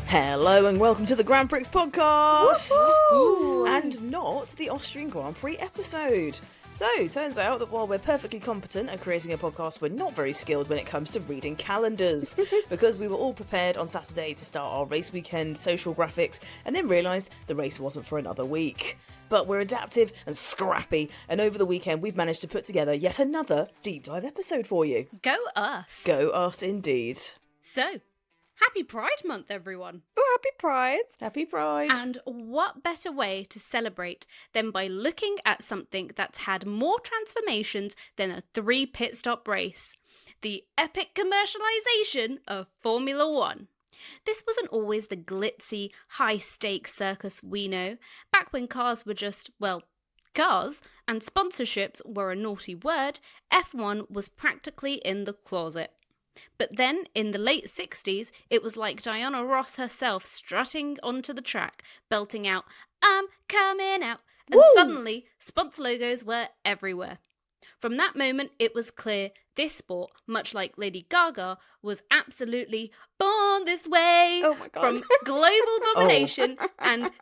Hello and welcome to the Grand Prix podcast! Woo-hoo! And not the Austrian Grand Prix episode. So, turns out that while we're perfectly competent at creating a podcast, we're not very skilled when it comes to reading calendars. Because we were all prepared on Saturday to start our race weekend social graphics and then realised the race wasn't for another week. But we're adaptive and scrappy, and over the weekend we've managed to put together yet another deep dive episode for you. Go us. Go us indeed. So, happy Pride Month, everyone. Oh, happy Pride. Happy Pride. And what better way to celebrate than by looking at something that's had more transformations than a 3 pit stop race? The epic commercialisation of Formula One. This wasn't always the glitzy, high-stakes circus we know. Back when cars were just, well, cars, and sponsorships were a naughty word, F1 was practically in the closet. But then, in the late 60s, it was like Diana Ross herself strutting onto the track, belting out, "I'm coming out," and Woo! Suddenly, sponsor logos were everywhere. From that moment, it was clear this sport, much like Lady Gaga, was absolutely born this way. Oh my God. From global domination and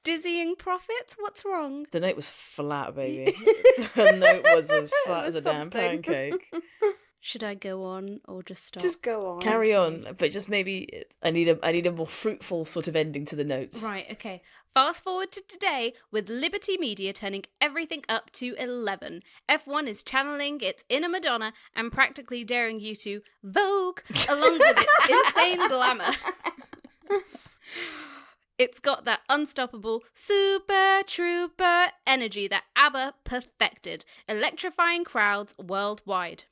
dizzying profits. What's wrong? The note was flat, baby. The note was as flat as a damn something. pancake. Should I go on or just stop? Just go on. Carry on, but just maybe I need a more fruitful sort of ending to the notes. Right, okay. Fast forward to today, with Liberty Media turning everything up to 11. F1 is channeling its inner Madonna and practically daring you to Vogue along with its insane glamour. It's got that unstoppable super trooper energy that ABBA perfected, electrifying crowds worldwide.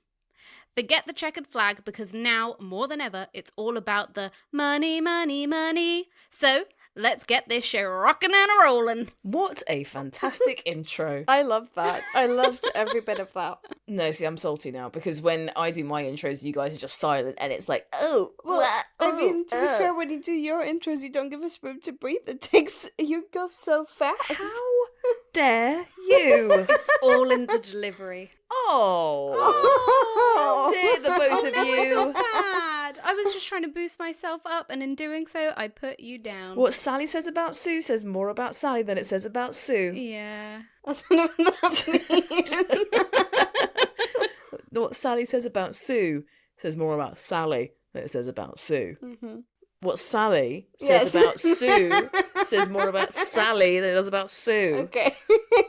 Forget the checkered flag, because now, more than ever, it's all about the money, money, money. So, let's get this shit rockin' and rollin'. What a fantastic intro. I love that. I loved every bit of that. No, see, I'm salty now because when I do my intros, you guys are just silent and it's like, oh, Well, I mean, to be oh. fair, when you do your intros, you don't give us room to breathe. You go so fast. How dare you? It's all in the delivery. Oh, how dare the both of No, I you? feel bad. I was just trying to boost myself up, and in doing so, I put you down. What Sally says about Sue says more about Sally than it says about Sue. Yeah. I don't know what that means. What Sally says about Sue says more about Sally than it says about Sue. Mm-hmm. What Sally says Yes. about Sue says more about Sally than it does about Sue. Okay.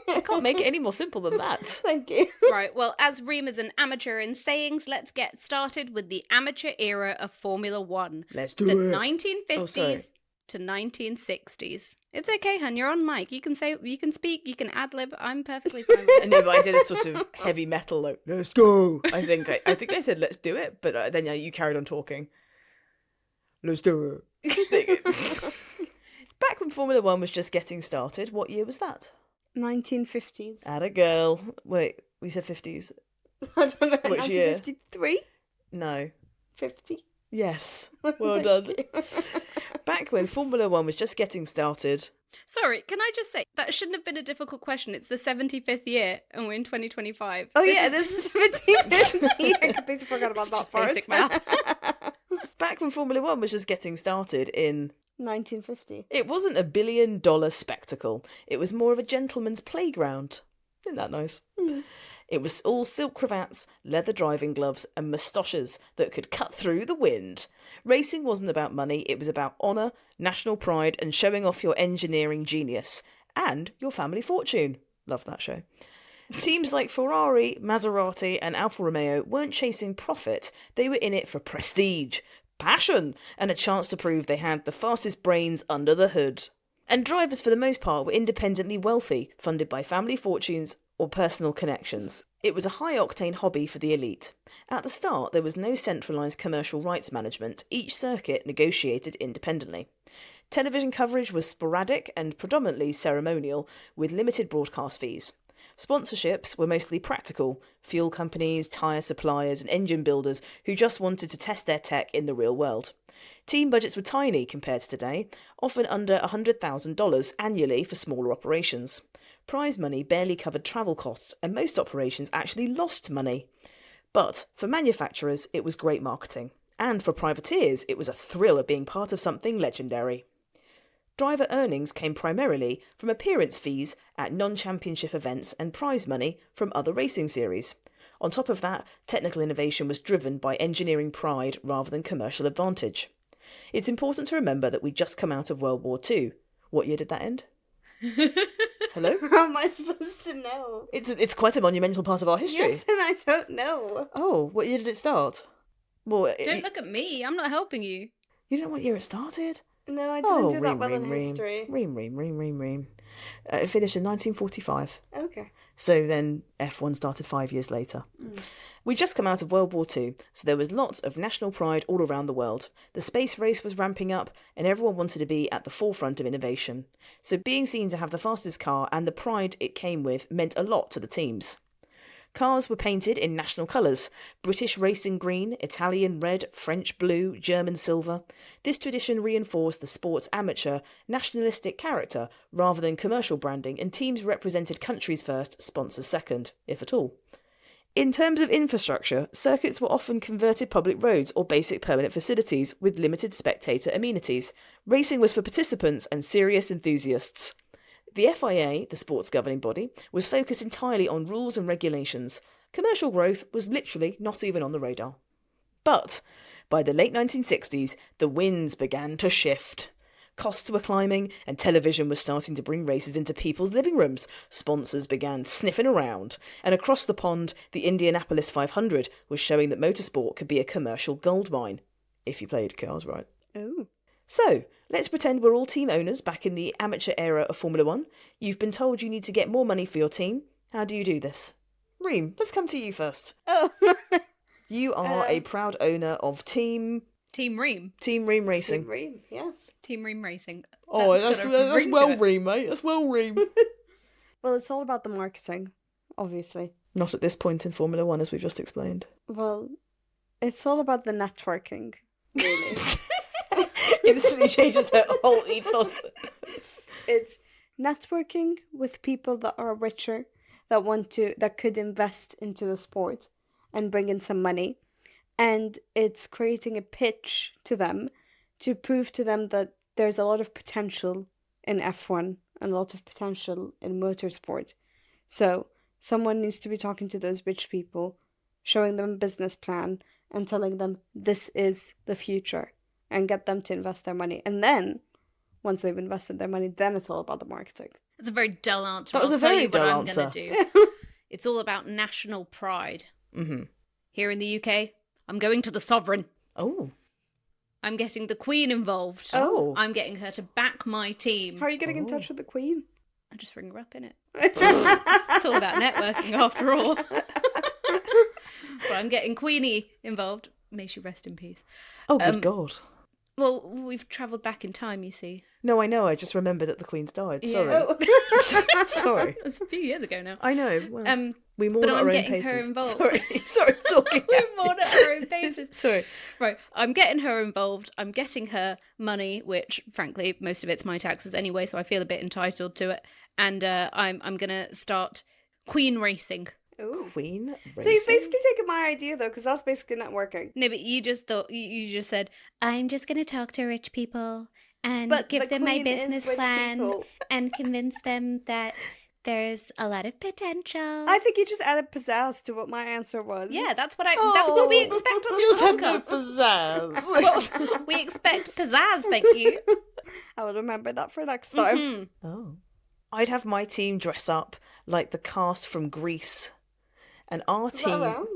I can't make it any more simple than that. Thank you. Right, well, as Reema's an amateur in sayings, let's get started with the amateur era of Formula One. Let's do The it. 1950s Oh, sorry. to 1960s. It's okay, hun, you're on mic. You can say, you can speak, you can ad-lib. I'm perfectly fine with it. No, but I did a sort of heavy metal, like, let's go. I think I said, let's do it, but then you carried on talking. Let's do it. Back when Formula One was just getting started, what year was that? 1950s. Atta girl. Wait, we said 50s. I don't know. Which year? 1953? No. 50? Yes. Well Thank done. you. Back when Formula One was just getting started. Sorry, can I just say, that shouldn't have been a difficult question. It's the 75th year, and we're in 2025. Oh, This yeah, is this is 1750. I completely forgot about that just part. basic math. Back when Formula One was just getting started in... 1950. It wasn't a $1 billion spectacle. It was more of a gentleman's playground. Isn't that nice? It was all silk cravats, leather driving gloves, and moustaches that could cut through the wind. Racing wasn't about money, it was about honour, national pride, and showing off your engineering genius. And your family fortune. Love that show. Teams like Ferrari, Maserati, and Alfa Romeo weren't chasing profit, they were in it for prestige, passion, and a chance to prove they had the fastest brains under the hood. And drivers, for the most part, were independently wealthy, funded by family fortunes or personal connections. It was a high-octane hobby for the elite. At the start, there was no centralised commercial rights management. Each circuit negotiated independently. Television coverage was sporadic and predominantly ceremonial, with limited broadcast fees. Sponsorships were mostly practical, fuel companies, tyre suppliers and engine builders who just wanted to test their tech in the real world. Team budgets were tiny compared to today, often under $100,000 annually for smaller operations. prize money barely covered travel costs, and most operations actually lost money. But for manufacturers, it was great marketing. And for privateers, it was a thrill of being part of something legendary. Driver earnings came primarily from appearance fees at non-championship events and prize money from other racing series. On top of that, technical innovation was driven by engineering pride rather than commercial advantage. It's important to remember that we just come out of World War II. What year did that end? Hello? How am I supposed to know? It's quite a monumental part of our history. Yes, and I don't know. Oh, what year did it start? Well, Don't look at me. I'm not helping you. You don't know what year it started? No, I didn't do that ream, well ream, in ream. history. Ream. It finished in 1945. Okay. So then F1 started 5 years later. We just come out of World War II, so there was lots of national pride all around the world. The space race was ramping up, and everyone wanted to be at the forefront of innovation. So being seen to have the fastest car and the pride it came with meant a lot to the teams. Cars were painted in national colours: British racing green, Italian red, French blue, German silver. This tradition reinforced the sport's amateur, nationalistic character rather than commercial branding, and teams represented countries first, sponsors second, if at all. In terms of infrastructure, circuits were often converted public roads or basic permanent facilities with limited spectator amenities. Racing was for participants and serious enthusiasts. The FIA, the sport's governing body, was focused entirely on rules and regulations. Commercial growth was literally not even on the radar. But by the late 1960s, the winds began to shift. Costs were climbing, and television was starting to bring races into people's living rooms. Sponsors began sniffing around, and across the pond, the Indianapolis 500 was showing that motorsport could be a commercial goldmine, if you played cars right. Oh. So, let's pretend we're all team owners back in the amateur era of Formula One. You've been told you need to get more money for your team. How do you do this? Reem, let's come to you first. Oh. You are a proud owner of Team Ream. Ream Racing. Team Ream, yes. Team Ream Racing. Oh, that's got a ring to well it. Ream, mate. That's well Ream. Well, it's all about the marketing, obviously. Not at this point in Formula One, as we've just explained. Well, it's all about the networking, really. Instantly changes her whole ethos. It's networking with people that are richer, that could invest into the sport and bring in some money. And it's creating a pitch to them to prove to them that there's a lot of potential in F1 and a lot of potential in motorsport. So someone needs to be talking to those rich people, showing them a business plan and telling them this is the future, and get them to invest their money. And then, once they've invested their money, then it's all about the marketing. That's a very dull answer. That was I'll a tell very you what dull I'm answer. going to do. It's all about national pride. Mm-hmm. Here in the UK, I'm going to the sovereign. Oh. I'm getting the Queen involved. Oh. I'm getting her to back my team. How are you getting in touch with the Queen? I just ring her up, innit? It's all about networking after all. But I'm getting Queenie involved. May she rest in peace. Oh, good God. Well, we've travelled back in time, you see. No, I know. I just remembered that the Queen's died. Yeah. Sorry. Oh. Sorry. It was a few years ago now. I know. Well, we mourn but at I'm our own getting her paces. involved. Sorry, talking. We mourn at our own paces. Sorry. Right, I'm getting her involved. I'm getting her money, which, frankly, most of it's my taxes anyway, so I feel a bit entitled to it. And I'm gonna start Queen racing. Ooh. Queen Racing. So you've basically taken my idea, though, because that's basically networking. No, but you just thought you just said I'm just gonna talk to rich people and But give the them my Queen is business rich plan people. and convince them that there's a lot of potential. I think you just added pizzazz to what my answer was. Yeah, that's what we expect on You this said no podcast. pizzazz. We expect pizzazz, thank you. I will remember that for next time. Mhm. Oh. I'd have my team dress up like the cast from Grease. And our Is that team... around?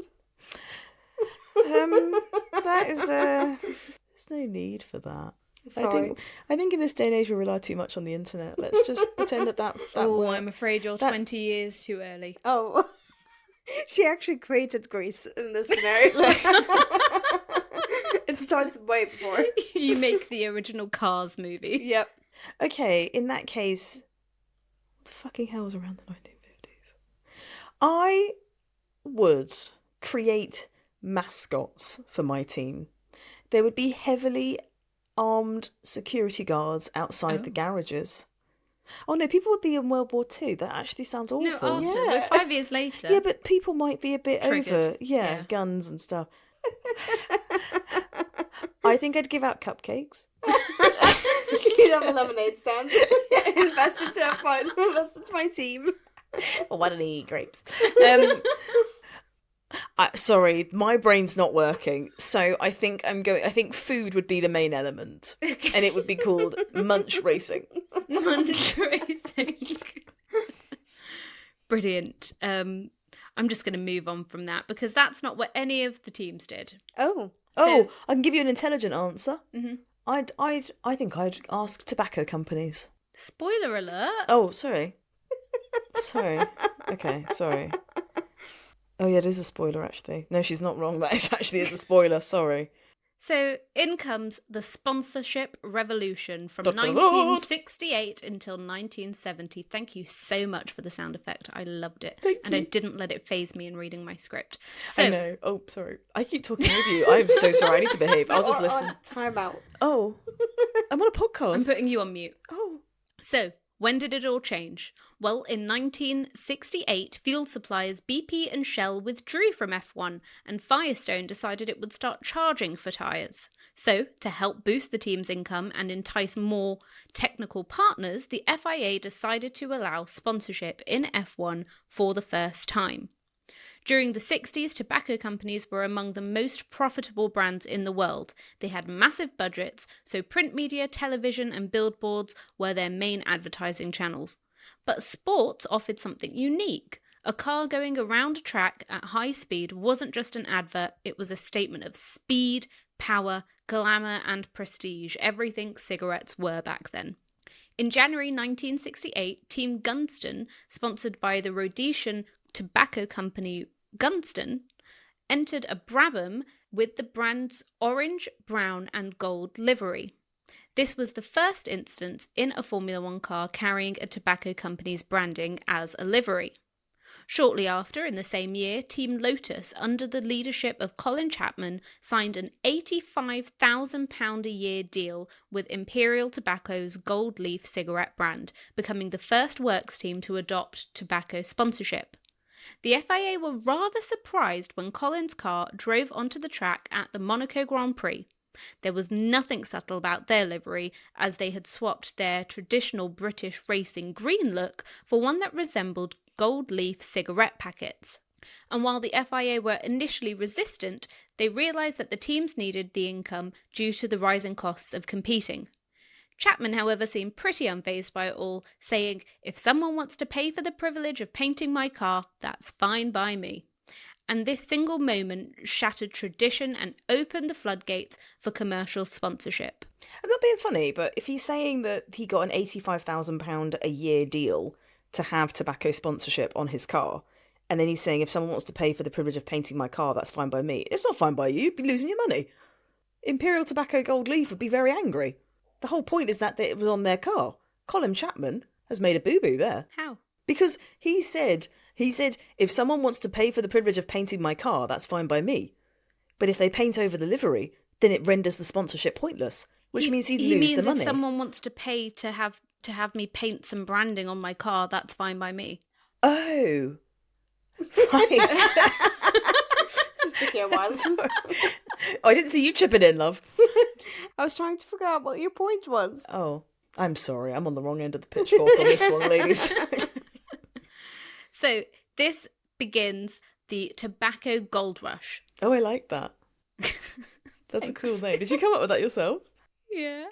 That is... There's no need for that. Sorry. I think in this day and age we rely too much on the internet. Let's just pretend that Oh, worked. I'm afraid you're 20 years too early. Oh. She actually created Grease in this scenario. It starts way before. You make the original Cars movie. Yep. Okay, in that case, what the fucking hell was around the 1950s? I would create mascots for my team. There would be heavily armed security guards outside the garages. Oh no, people would be in World War II. That actually sounds awful. No, after. Yeah. We're 5 years later. Yeah, but people might be a bit Triggered. over. Yeah. Guns and stuff. I think I'd give out cupcakes. You'd have a lemonade stand. Invest into a fun. Invest into my team. Or why don't I eat grapes? Sorry, my brain's not working. So I think I think food would be the main element, and it would be called Munch Racing. Munch Racing. Brilliant. I'm just going to move on from that because that's not what any of the teams did. Oh. Oh, I can give you an intelligent answer. Mhm. I think I'd ask tobacco companies. Spoiler alert. Oh, sorry. Sorry. Okay, sorry. Oh yeah, it is a spoiler actually. No, she's not wrong. That actually is a spoiler. Sorry. So in comes the sponsorship revolution from Da-da-da. 1968 until 1970. Thank you so much for the sound effect. I loved it. Thank and you. I didn't let it faze me in reading my script. I So know. Oh, sorry. I keep talking over you. I'm so sorry. I need to behave. I'll just You're listen. on timeout. Oh, I'm on a podcast. I'm putting you on mute. Oh. So, when did it all change? Well, in 1968, fuel suppliers BP and Shell withdrew from F1, and Firestone decided it would start charging for tyres. So, to help boost the team's income and entice more technical partners, the FIA decided to allow sponsorship in F1 for the first time. During the 60s, tobacco companies were among the most profitable brands in the world. They had massive budgets, so print media, television, and billboards were their main advertising channels. But sports offered something unique. A car going around a track at high speed wasn't just an advert, it was a statement of speed, power, glamour, and prestige, everything cigarettes were back then. In January 1968, Team Gunston, sponsored by the Rhodesian tobacco company Gunston, entered a Brabham with the brand's orange, brown, and gold livery. This was the first instance in a Formula One car carrying a tobacco company's branding as a livery. Shortly after, in the same year, Team Lotus, under the leadership of Colin Chapman, signed an £85,000 a year deal with Imperial Tobacco's Gold Leaf cigarette brand, becoming the first works team to adopt tobacco sponsorship. The FIA were rather surprised when Colin's car drove onto the track at the Monaco Grand Prix. There was nothing subtle about their livery, as they had swapped their traditional British racing green look for one that resembled gold leaf cigarette packets. And while the FIA were initially resistant, they realised that the teams needed the income due to the rising costs of competing. Chapman, however, seemed pretty unfazed by it all, saying, "If someone wants to pay for the privilege of painting my car, that's fine by me." And this single moment shattered tradition and opened the floodgates for commercial sponsorship. I'm not being funny, but if he's saying that he got an £85,000 a year deal to have tobacco sponsorship on his car, and then he's saying if someone wants to pay for the privilege of painting my car, that's fine by me. It's not fine by you. You'd be losing your money. Imperial Tobacco Gold Leaf would be very angry. The whole point is that it was on their car. Colin Chapman has made a boo-boo there. How? Because he said, if someone wants to pay for the privilege of painting my car, that's fine by me. But if they paint over the livery, then it renders the sponsorship pointless, which means he'd lose the money. If someone wants to pay to have me paint some branding on my car, that's fine by me. Oh. Right. Just took you a while. Sorry. Oh, I didn't see you chipping in, love. I was trying to figure out what your point was. Oh, I'm sorry. I'm on the wrong end of the pitchfork on this one, ladies. So this begins the tobacco gold rush. Oh, I like that. That's a cool name. Did you come up with that yourself? Yeah.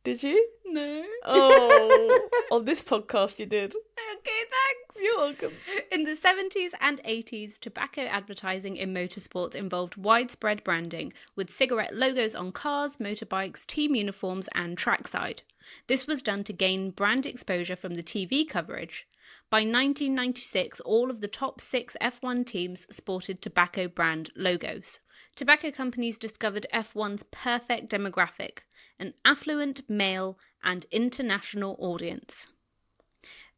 Did you? No. Oh, on this podcast you did. Okay, thanks. You're welcome. In the 70s and 80s, tobacco advertising in motorsport involved widespread branding, with cigarette logos on cars, motorbikes, team uniforms, and trackside. This was done to gain brand exposure from the TV coverage. By 1996, all of the top 6 F1 teams sported tobacco brand logos. Tobacco companies discovered F1's perfect demographic, an affluent, male, and international audience.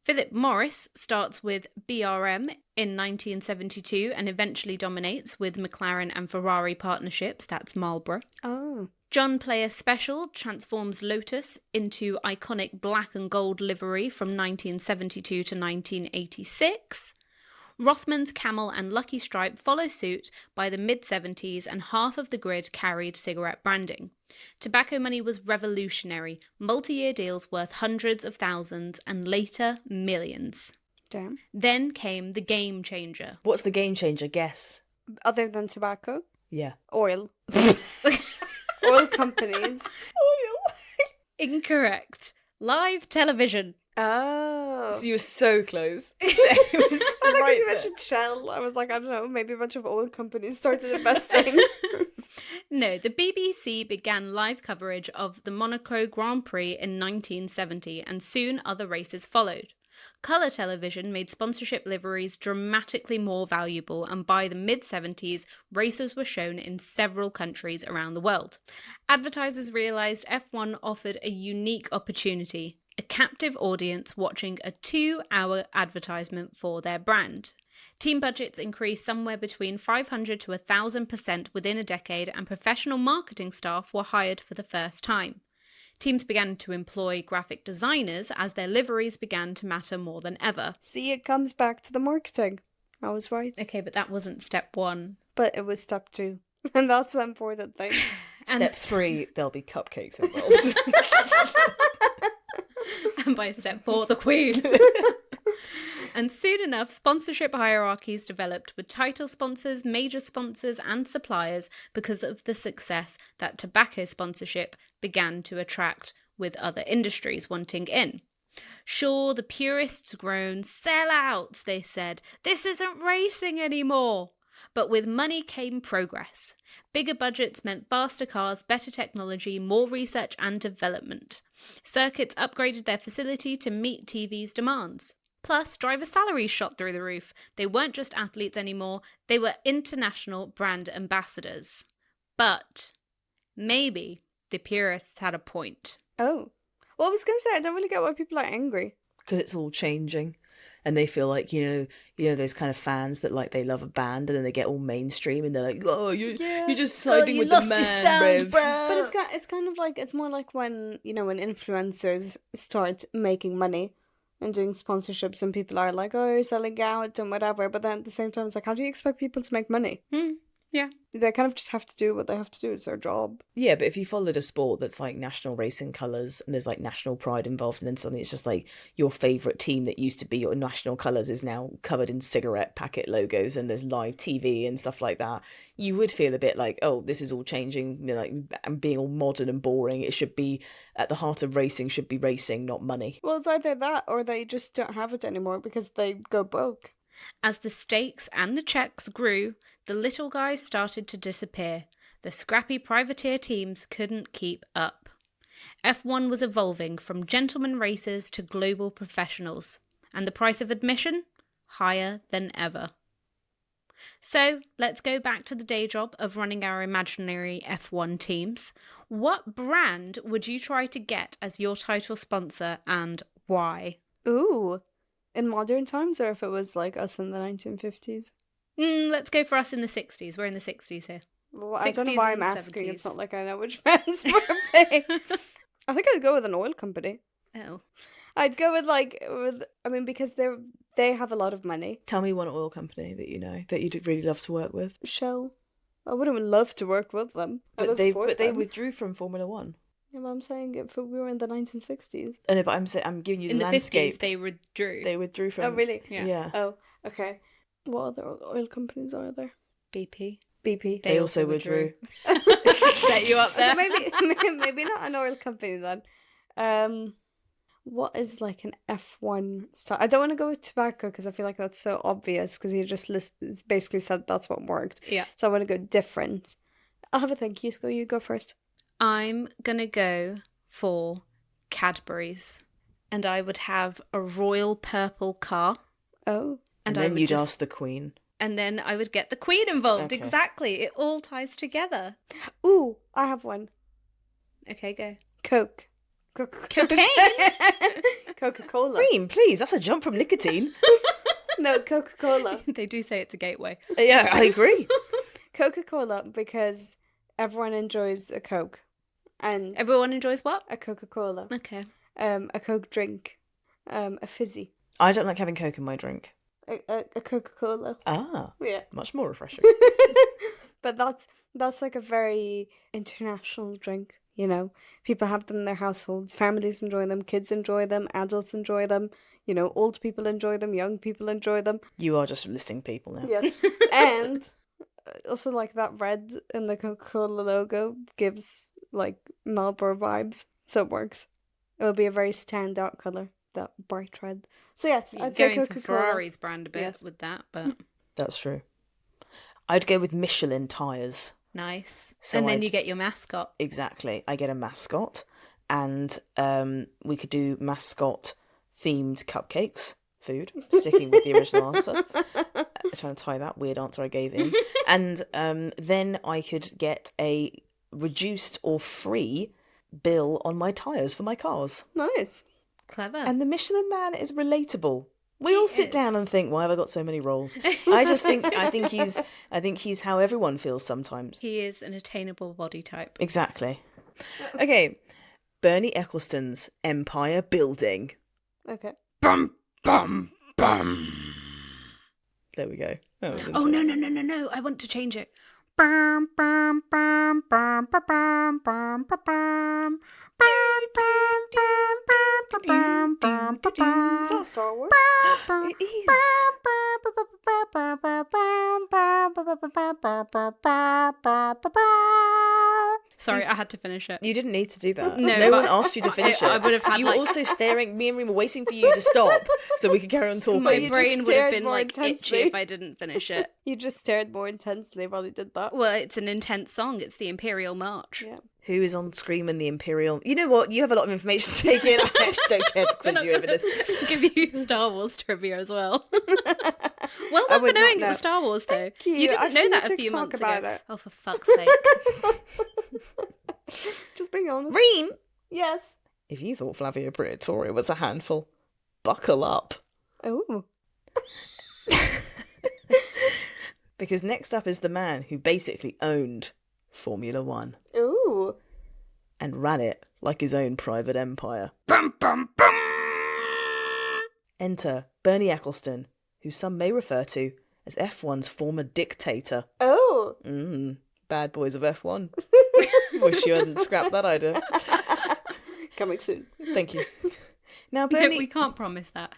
Philip Morris starts with BRM in 1972 and eventually dominates with McLaren and Ferrari partnerships, that's Marlboro. Oh. John Player Special transforms Lotus into iconic black and gold livery from 1972 to 1986. Rothman's Camel and Lucky Stripe follow suit by the mid-70s, and half of the grid carried cigarette branding. Tobacco money was revolutionary, multi-year deals worth hundreds of thousands and later millions. Damn. Then came the game changer. What's the game changer? Guess. Other than tobacco? Yeah. Oil. Oil companies. Oil. Incorrect. Live television. Oh. So you were so close. It was I right you there. mentioned Shell. I was like, I don't know, maybe a bunch of oil companies started investing. No, the BBC began live coverage of the Monaco Grand Prix in 1970, and soon other races followed. Colour television made sponsorship liveries dramatically more valuable, and by the mid-70s, races were shown in several countries around the world. Advertisers realised F1 offered a unique opportunity, a captive audience watching a 2-hour advertisement for their brand. Team budgets increased somewhere between 500 to 1,000% within a decade, and professional marketing staff were hired for the first time. Teams began to employ graphic designers as their liveries began to matter more than ever. See, it comes back to the marketing. I was right. Okay, but that wasn't step 1. But it was step 2. And that's the important thing. Step 3, there'll be cupcakes involved. And by step 4, the Queen. And soon enough, sponsorship hierarchies developed with title sponsors, major sponsors, and suppliers because of the success that tobacco sponsorship began to attract, with other industries wanting in. Sure, the purists groaned, "Sellouts," they said. "This isn't racing anymore." But with money came progress. Bigger budgets meant faster cars, better technology, more research and development. Circuits upgraded their facility to meet TV's demands. Plus, driver salaries shot through the roof. They weren't just athletes anymore, they were international brand ambassadors. But maybe the purists had a point. Oh. Well, I was going to say, I don't really get why people are angry. Because it's all changing. And they feel like, you know, those kind of fans that like they love a band and then they get all mainstream and they're like, oh, you're just siding with the man, bruv. But it's kind of like, it's more like when, you know, when influencers start making money and doing sponsorships and people are like, oh, you're selling out and whatever. But then at the same time, it's like, how do you expect people to make money? Yeah. They kind of just have to do what they have to do. It's their job. Yeah, but if you followed a sport that's like national racing colours and there's like national pride involved, and then suddenly it's just like your favourite team that used to be your national colours is now covered in cigarette packet logos and there's live TV and stuff like that, you would feel a bit like, oh, this is all changing, you know, like, and being all modern and boring. It should be at the heart of racing, should be racing, not money. Well, it's either that or they just don't have it anymore because they go broke. As the stakes and the checks grew, the little guys started to disappear. The scrappy privateer teams couldn't keep up. F1 was evolving from gentleman racers to global professionals, and the price of admission? Higher than ever. So, let's go back to the day job of running our imaginary F1 teams. What brand would you try to get as your title sponsor, and why? Ooh. In modern times, or if it was like us in the 1950s? Let's go for us in the 60s. We're in the 60s here. Well, I don't know 60s why I'm and asking. 70s. It's not like I know which brands were big. I think I'd go with an oil company. Oh. I'd go with because they have a lot of money. Tell me one oil company that you know that you'd really love to work with. Shell. I wouldn't love to work with them. But they withdrew from Formula One. Yeah, but I'm saying if we were in the 1960s. I know, but I'm giving you the In the landscape. 50s, they withdrew. They withdrew from. Oh, really? Yeah. Oh, okay. What other oil companies are there? BP. BP. They also withdrew. Set you up there. maybe not an oil company then. What is like an F1 style? I don't want to go with tobacco because I feel like that's so obvious because you just basically said that's what worked. Yeah. So I want to go different. I'll have a think. You go first. I'm going to go for Cadbury's. And I would have a royal purple car. Oh. And I then would you'd just- ask the Queen. And then I would get the Queen involved. Okay. Exactly. It all ties together. Ooh, I have one. Okay, go. Coke. Cocaine? Coca-Cola. Queen, please, that's a jump from nicotine. No, Coca-Cola. They do say it's a gateway. Yeah, I agree. Coca-Cola because everyone enjoys a Coke. And Everyone enjoys what? a Coca-Cola. Okay. A Coke drink. A fizzy. I don't like having Coke in my drink. A Coca-Cola. Ah, Yeah. much more refreshing. But that's like a very international drink, you know. People have them in their households. Families enjoy them. Kids enjoy them. Adults enjoy them. You know, old people enjoy them. Young people enjoy them. You are just listing people now. Yes. And also, like, that red in the Coca-Cola logo gives, like, Marlboro vibes. So it works. It will be a very standout colour, that bright red. So yes, I'd say Going for Coca-Cola. Ferrari's brand a bit Yes. with that, but That's true. I'd go with Michelin tyres. nice. So and then I'd- you get your mascot. Exactly. I get a mascot, and we could do mascot-themed cupcakes, food, sticking with the original answer. Trying to tie that weird answer I gave in. And then I could get a reduced or free bill on my tyres for my cars. Nice. Clever. And the Michelin Man is relatable. We all sit is. down and think, why have I got so many roles? I think he's how everyone feels sometimes. He is an attainable body type. Exactly. Okay. Bernie Ecclestone's empire building. Okay. Bum, bum, bum. There we go. Oh, no. I want to change it. Bum, bum, bum, bum, bum, bum, bum, bum, bum. Bum, bum, bum, bum, bum, bum, bum, Is that Star Wars? It is. Sorry, I had to finish it. You didn't need to do that. No, No but one asked you to finish it. I would have had, You were like- also staring. Me and Reem were waiting for you to stop so we could carry on talking. My you just brain would have stared been more like itchy intensely. if I didn't finish it. You just stared more intensely while you did that. Well, it's an intense song. It's the Imperial March. Yeah. Who is on screen when the Imperial? You know what? You have a lot of information to take in. I actually don't care to quiz you over this. Give you Star Wars trivia as well. Well I done for would not knowing it know. was Star Wars, though. Thank you. didn't I've know seen that a a few TikTok months about ago. it. Oh, for fuck's sake. Just being honest. Reem, Yes. if you thought Flavio Briatore was a handful, buckle up. Oh. Because next up is the man who basically owned Formula One Ooh. and ran it like his own private empire. Bum, bum, bum. Enter Bernie Ecclestone, who some may refer to as F1's former dictator. Oh. Bad boys of F1. Wish you hadn't scrapped that idea. Coming soon. Thank you. Now, No, Bernie... we can't promise that.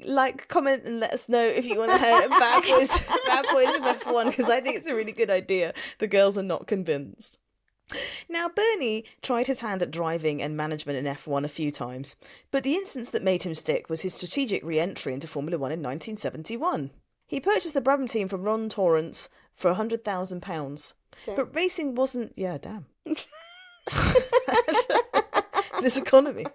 Like, comment and let us know if you want to hear Bad Boys of F1, because I think it's a really good idea. The girls are not convinced. Now, Bernie tried his hand at driving and management in F1 a few times, but the instance that made him stick was his strategic re-entry into Formula One in 1971. He purchased the Brabham team from Ron Torrance for £100,000, but racing wasn't... Yeah, damn. This economy.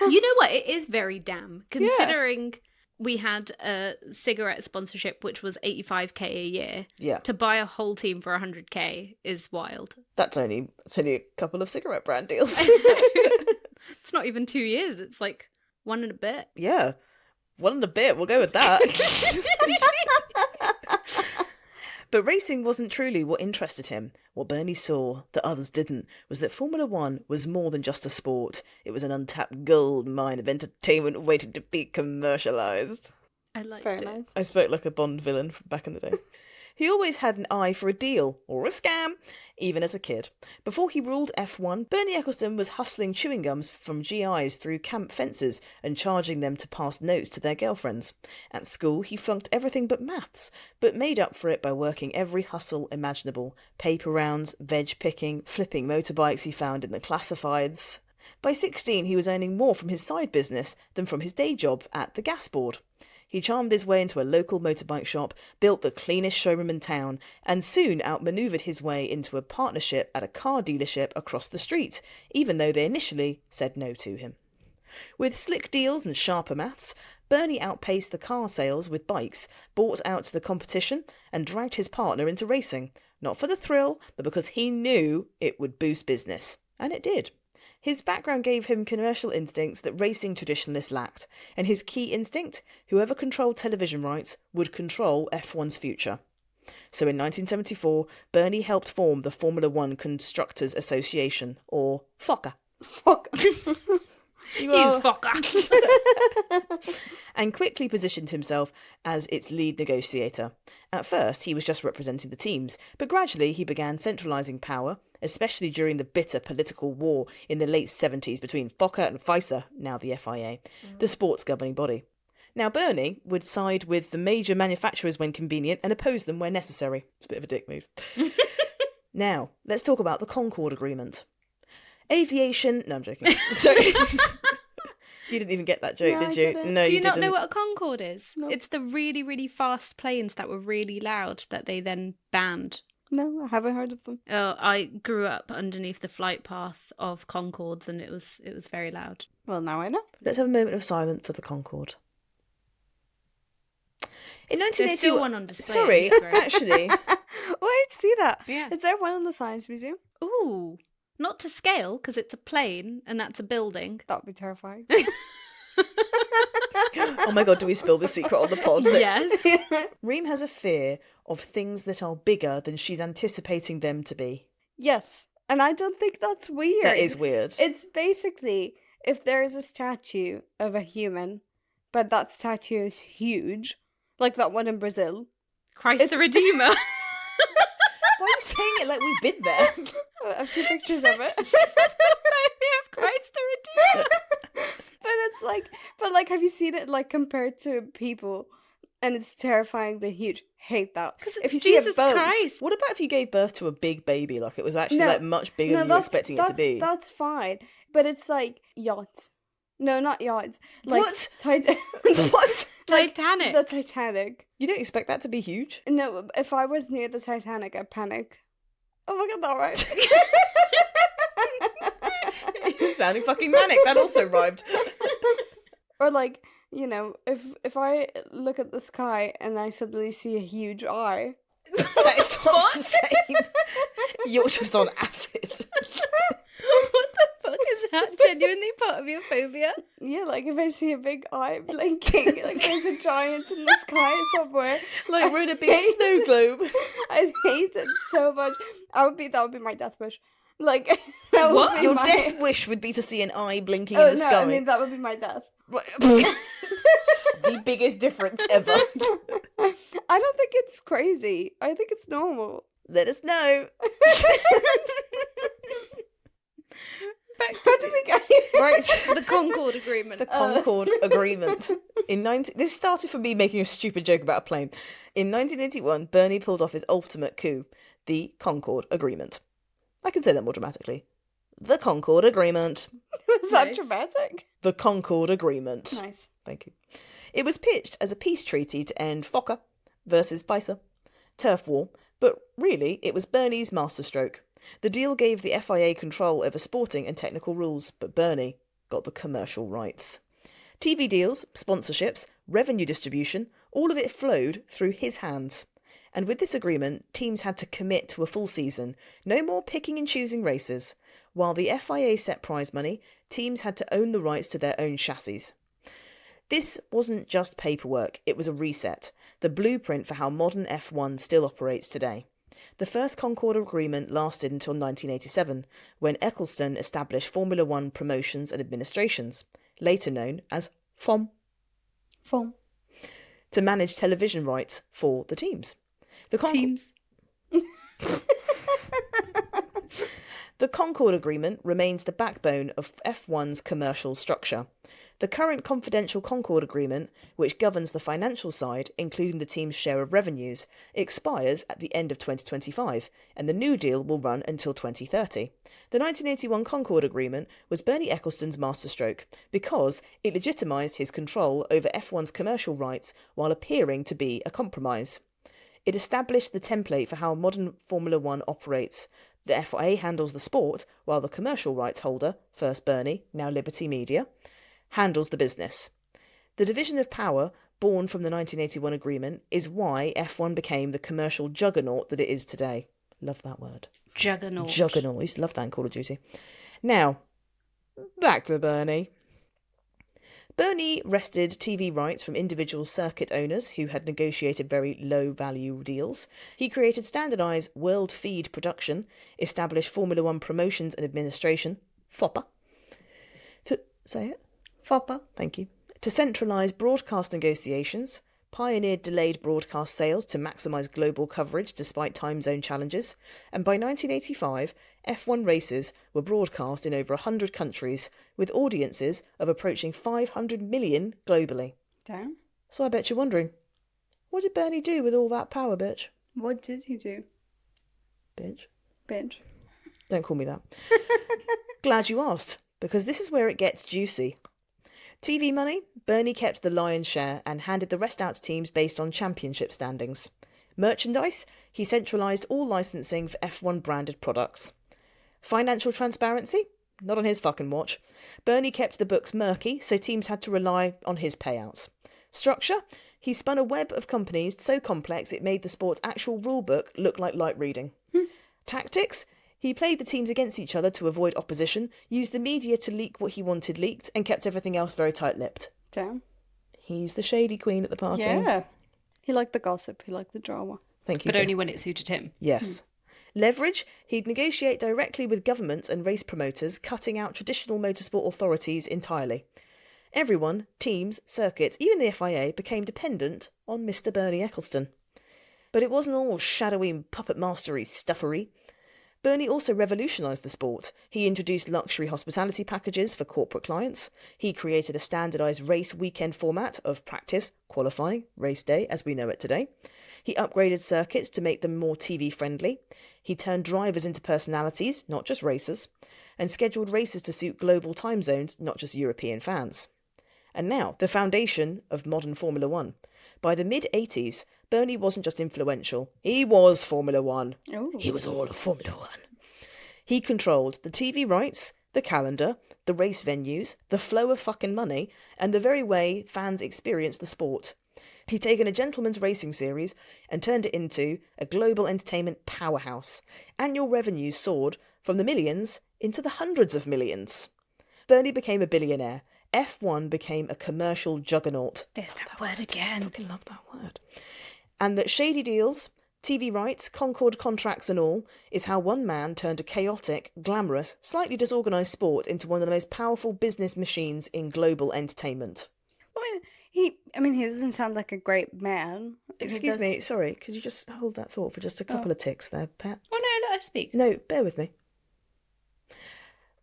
You know what? It is very damn. Considering we had a cigarette sponsorship, which was 85k a year. Yeah. To buy a whole team for 100k is wild. It's only a couple of cigarette brand deals. It's not even 2 years. It's like one and a bit. Yeah. One and a bit, we'll go with that. But racing wasn't truly what interested him. What Bernie saw that others didn't was that Formula One was more than just a sport. It was an untapped gold mine of entertainment waiting to be commercialised. I liked Very it. nice. I spoke like a Bond villain from back in the day. He always had an eye for a deal, or a scam, even as a kid. Before he ruled F1, Bernie Ecclestone was hustling chewing gums from GIs through camp fences and charging them to pass notes to their girlfriends. At school, he flunked everything but maths, but made up for it by working every hustle imaginable. Paper rounds, veg picking, flipping motorbikes he found in the classifieds. By 16, he was earning more from his side business than from his day job at the gas board. He charmed his way into a local motorbike shop, built the cleanest showroom in town, and soon outmanoeuvred his way into a partnership at a car dealership across the street, even though they initially said no to him. With slick deals and sharper maths, Bernie outpaced the car sales with bikes, bought out to the competition, and dragged his partner into racing, not for the thrill, but because he knew it would boost business. And it did. His background gave him commercial instincts that racing traditionalists lacked, and his key instinct, whoever controlled television rights would control F1's future. So in 1974, Bernie helped form the Formula One Constructors Association, or FOCA. Fuck. You fucker. And quickly positioned himself as its lead negotiator. At first, he was just representing the teams, but gradually he began centralising power, especially during the bitter political war in the late 70s between FOCA and FISA, now the FIA, the sports governing body. Now, Bernie would side with the major manufacturers when convenient and oppose them where necessary. It's a bit of a dick move. Now, let's talk about the Concorde Agreement. Aviation... No, I'm joking. Sorry. You didn't even get that joke, No, did I you? didn't. No, Do you you not didn't. know what a Concorde is? No. It's the really, really fast planes that were really loud that they then banned. No, I haven't heard of them. I grew up underneath the flight path of Concordes, and it was very loud. Well, now I know. Let's have a moment of silence for the Concorde. In There's 1981... still one on display. Sorry, at Heathrow. actually... Wait, see that? Yeah. Is there one in the Science Museum? Ooh, not to scale because it's a plane and that's a building. That would be terrifying. Oh my god, do we spill the secret on the pod? Yes. Reem has a fear of things that are bigger than she's anticipating them to be. Yes, and I don't think that's weird. That is weird. It's basically if there is a statue of a human, but that statue is huge, like that one in Brazil. Christ the Redeemer. Why are you saying it like we've been there? I've seen pictures of it. Baby of Christ the Redeemer. But like, have you seen it like compared to people? And it's terrifyingly huge. Hate that. Because If it's you Jesus see a boat, Christ. What about if you gave birth to a big baby? Like it was actually No, like much bigger than you were expecting it to be. That's fine, but it's like yacht. No, not yachts. Like What? What? Titanic. The Titanic. You don't expect that to be huge? No, if I was near the Titanic, I'd panic. Oh my god, that right. You're sounding fucking manic. That also rhymed. Or like, you know, if I look at the sky and I suddenly see a huge eye. That is not the same. You're just on acid. What the fuck is that? Genuinely part of your phobia? Yeah, like if I see a big eye blinking, like there's a giant in the sky somewhere. Like we're in a big snow globe. I hate it so much. That would be my death wish. Like that would What? be Your my... death wish would be to see an eye blinking Oh in the no, sky. I mean that would be my death. The biggest difference ever. I don't think it's crazy. I think it's normal. Let us know. Back How did we get here? Right. the Concorde Agreement. The Concorde Agreement. This started from me making a stupid joke about a plane. In 1981, Bernie pulled off his ultimate coup, the Concorde Agreement. I can say that more dramatically. The Concorde Agreement. Was that Nice. dramatic? The Concorde Agreement. Nice. Thank you. It was pitched as a peace treaty to end FOCA versus FISA turf war, but really it was Bernie's masterstroke. The deal gave the FIA control over sporting and technical rules, but Bernie got the commercial rights. TV deals, sponsorships, revenue distribution, all of it flowed through his hands. And with this agreement, teams had to commit to a full season, no more picking and choosing races. While the FIA set prize money, teams had to own the rights to their own chassis. This wasn't just paperwork, it was a reset, the blueprint for how modern F1 still operates today. The first Concorde Agreement lasted until 1987, when Eccleston established Formula One Promotions and Administrations, later known as FOM, to manage television rights for the teams. Teams. The Concorde Agreement remains the backbone of F1's commercial structure. The current confidential Concorde Agreement, which governs the financial side, including the team's share of revenues, expires at the end of 2025, and the new deal will run until 2030. The 1981 Concorde Agreement was Bernie Eccleston's masterstroke because it legitimised his control over F1's commercial rights while appearing to be a compromise. It established the template for how modern Formula One operates. The FIA handles the sport, while the commercial rights holder, first Bernie, now Liberty Media, handles the business. The division of power, born from the 1981 agreement, is why F1 became the commercial juggernaut that it is today. Love that word. Juggernaut. Juggernaut. I used to love that in Call of Duty. Now, back to Bernie. Bernie wrested TV rights from individual circuit owners who had negotiated very low-value deals. He created standardised world feed production, established Formula One promotions and administration, FOPA. To say it? FOPA. Thank you. To centralise broadcast negotiations, pioneered delayed broadcast sales to maximise global coverage despite time zone challenges, and by 1985, F1 races were broadcast in over 100 countries, with audiences of approaching 500 million globally. Damn. So I bet you're wondering, what did Bernie do with all that power, bitch? What did he do? Bitch. Bitch. Don't call me that. Glad you asked, because this is where it gets juicy. TV money, Bernie kept the lion's share and handed the rest out to teams based on championship standings. Merchandise, he centralised all licensing for F1 branded products. Financial transparency, not on his fucking watch. Bernie kept the books murky, so teams had to rely on his payouts. Structure, he spun a web of companies so complex it made the sport's actual rulebook look like light reading. Tactics, he played the teams against each other to avoid opposition, used the media to leak what he wanted leaked, and kept everything else very tight-lipped. Damn. He's the shady queen at the party. Yeah. He liked the gossip. He liked the drama. Thank you. But only when it suited him. Yes. Leverage, he'd negotiate directly with governments and race promoters, cutting out traditional motorsport authorities entirely. Everyone, teams, circuits, even the FIA, became dependent on Mr. Bernie Ecclestone. But it wasn't all shadowy puppet mastery stuffery. Bernie also revolutionised the sport. He introduced luxury hospitality packages for corporate clients. He created a standardised race weekend format of practice, qualifying, race day, as we know it today. He upgraded circuits to make them more TV-friendly. He turned drivers into personalities, not just racers, and scheduled races to suit global time zones, not just European fans. And now, the foundation of modern Formula One. By the mid-80s, Bernie wasn't just influential. He was Formula One. Oh. He was all of Formula One. He controlled the TV rights, the calendar, the race venues, the flow of fucking money, and the very way fans experience the sport. He'd taken a gentleman's racing series and turned it into a global entertainment powerhouse. Annual revenues soared from the millions into the hundreds of millions. Bernie became a billionaire. F1 became a commercial juggernaut. There's that word again. I fucking love that word. And that shady deals, TV rights, Concord contracts and all, is how one man turned a chaotic, glamorous, slightly disorganised sport into one of the most powerful business machines in global entertainment. Well, he doesn't sound like a great man. Excuse me, sorry, could you just hold that thought for just a couple of ticks there, Pat? Oh no, let us speak. No, bear with me.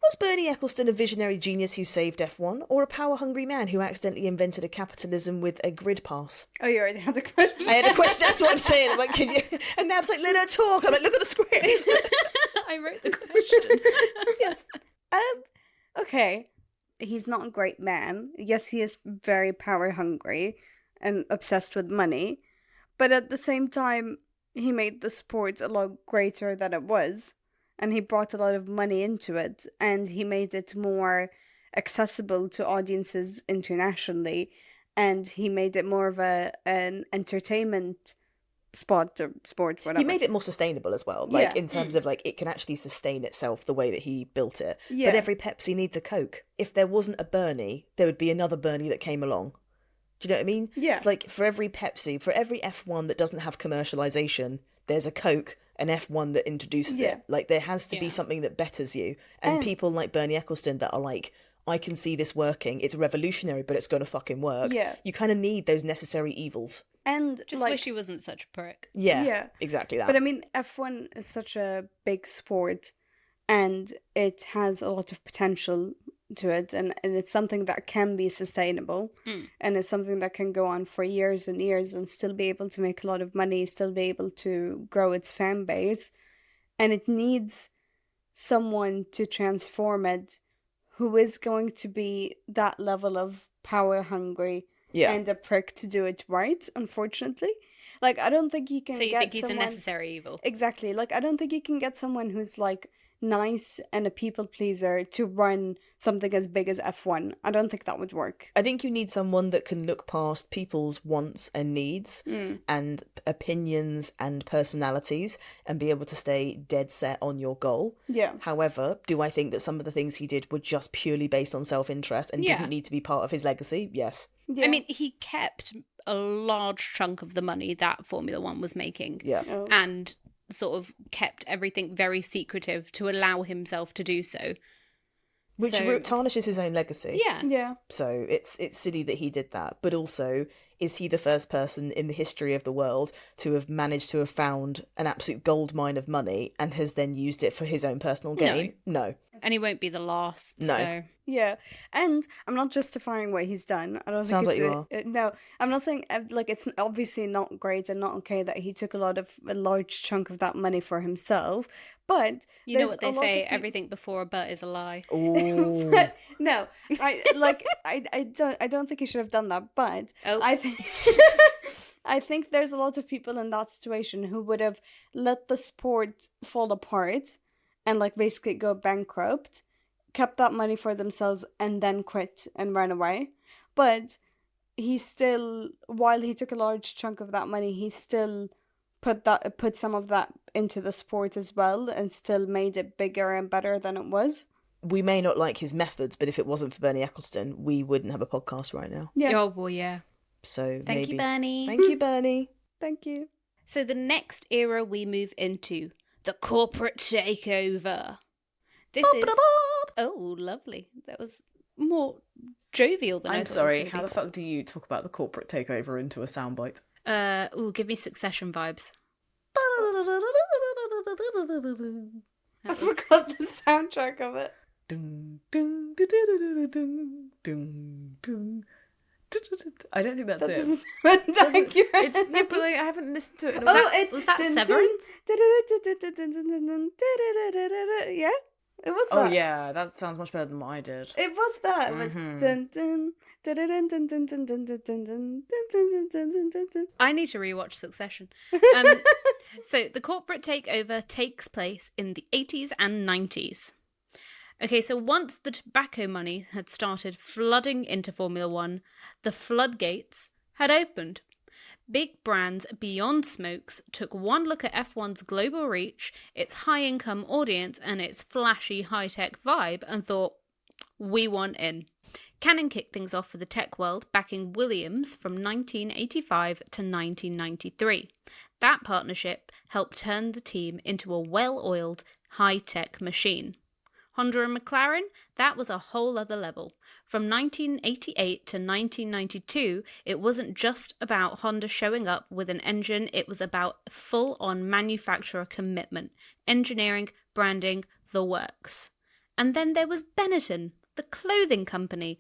Was Bernie Ecclestone a visionary genius who saved F1, or a power-hungry man who accidentally invented a capitalism with a grid pass? Oh, you already had a question. I had a question, that's what I'm saying. I'm like, can you? And Nab's like, let her talk. I'm like, look at the script. I wrote the question. Yes. Okay. He's not a great man. Yes, he is very power-hungry and obsessed with money. But at the same time, he made the sport a lot greater than it was. And he brought a lot of money into it, and he made it more accessible to audiences internationally, and he made it more of an entertainment sport, whatever. He made it more sustainable as well, like in terms of like it can actually sustain itself the way that he built it. Yeah. But every Pepsi needs a Coke. If there wasn't a Bernie, there would be another Bernie that came along. Do you know what I mean? Yeah. It's like for every Pepsi, for every F1 that doesn't have commercialization, there's a Coke. An F1 that introduces it. Like there has to be something that betters you. And people like Bernie Ecclestone that are like, I can see this working. It's revolutionary, but it's going to fucking work. Yeah. You kind of need those necessary evils. And Just wish he wasn't such a prick. Yeah. Exactly that. But I mean, F1 is such a big sport, and it has a lot of potential to it, and it's something that can be sustainable, and it's something that can go on for years and years and still be able to make a lot of money, still be able to grow its fan base. And it needs someone to transform it who is going to be that level of power hungry and a prick to do it right, unfortunately. Like, I don't think you can So you get think he's someone... a necessary evil? Exactly. Like, I don't think you can get someone who's, like, nice and a people pleaser to run something as big as F1. I don't think that would work. I think you need someone that can look past people's wants and needs and opinions and personalities and be able to stay dead set on your goal. Yeah. However, do I think that some of the things he did were just purely based on self-interest and Yeah. didn't need to be part of his legacy? Yes. Yeah. I mean, he kept a large chunk of the money that Formula One was making. Yeah. Oh. And sort of kept everything very secretive to allow himself to do so. Which So- tarnishes his own legacy. Yeah. Yeah. So it's silly that he did that. But also, is he the first person in the history of the world to have managed to have found an absolute gold mine of money and has then used it for his own personal gain? No. And he won't be the last. No. So. Yeah, and I'm not justifying what he's done. I don't Sounds think like it's you no. I'm not saying like it's obviously not great and not okay that he took a large chunk of that money for himself. But You know there's what a they lot say, of peop- everything before a but is a lie. Ooh. But no, I don't think he should have done that. But Oh. I think I think there's a lot of people in that situation who would have let the sport fall apart and like basically go bankrupt, kept that money for themselves and then quit and ran away. But he still, while he took a large chunk of that money, he still put some of that into the sport as well and still made it bigger and better than it was. We may not like his methods, but if it wasn't for Bernie Ecclestone, we wouldn't have a podcast right now. Yeah. Oh, well, yeah. So Thank maybe. you, Bernie. Thank you, Bernie. Thank you. So the next era we move into, the corporate takeover. This is... Oh, lovely. That was more jovial than I I'm thought sorry, it was how gonna the fuck do you talk about the corporate takeover into a soundbite? be. Give me Succession vibes. I That was... forgot the soundtrack of it. Dun, dun, dun, dun, dun, dun, dun, dun. I don't think that's That it. doesn't sound accurate. It's yeah, but like, I haven't listened to it in a Oh, while. it's was that dun, Severance? Yeah, it was that. Oh yeah, that sounds much better than what I did. It was that. It was Mhm. dun dun dun dun dun dun dun dun dun dun dun dun dun dun dun dun. I need to rewatch Succession. So the corporate takeover takes place in the 80s and 90s. Okay, so once the tobacco money had started flooding into Formula One, the floodgates had opened. Big brands beyond smokes took one look at F1's global reach, its high-income audience, and its flashy high-tech vibe and thought, we want in. Canon kicked things off for the tech world, backing Williams from 1985 to 1993. That partnership helped turn the team into a well-oiled, high-tech machine. Honda and McLaren, that was a whole other level. From 1988 to 1992, it wasn't just about Honda showing up with an engine, it was about full-on manufacturer commitment, engineering, branding, the works. And then there was Benetton, the clothing company,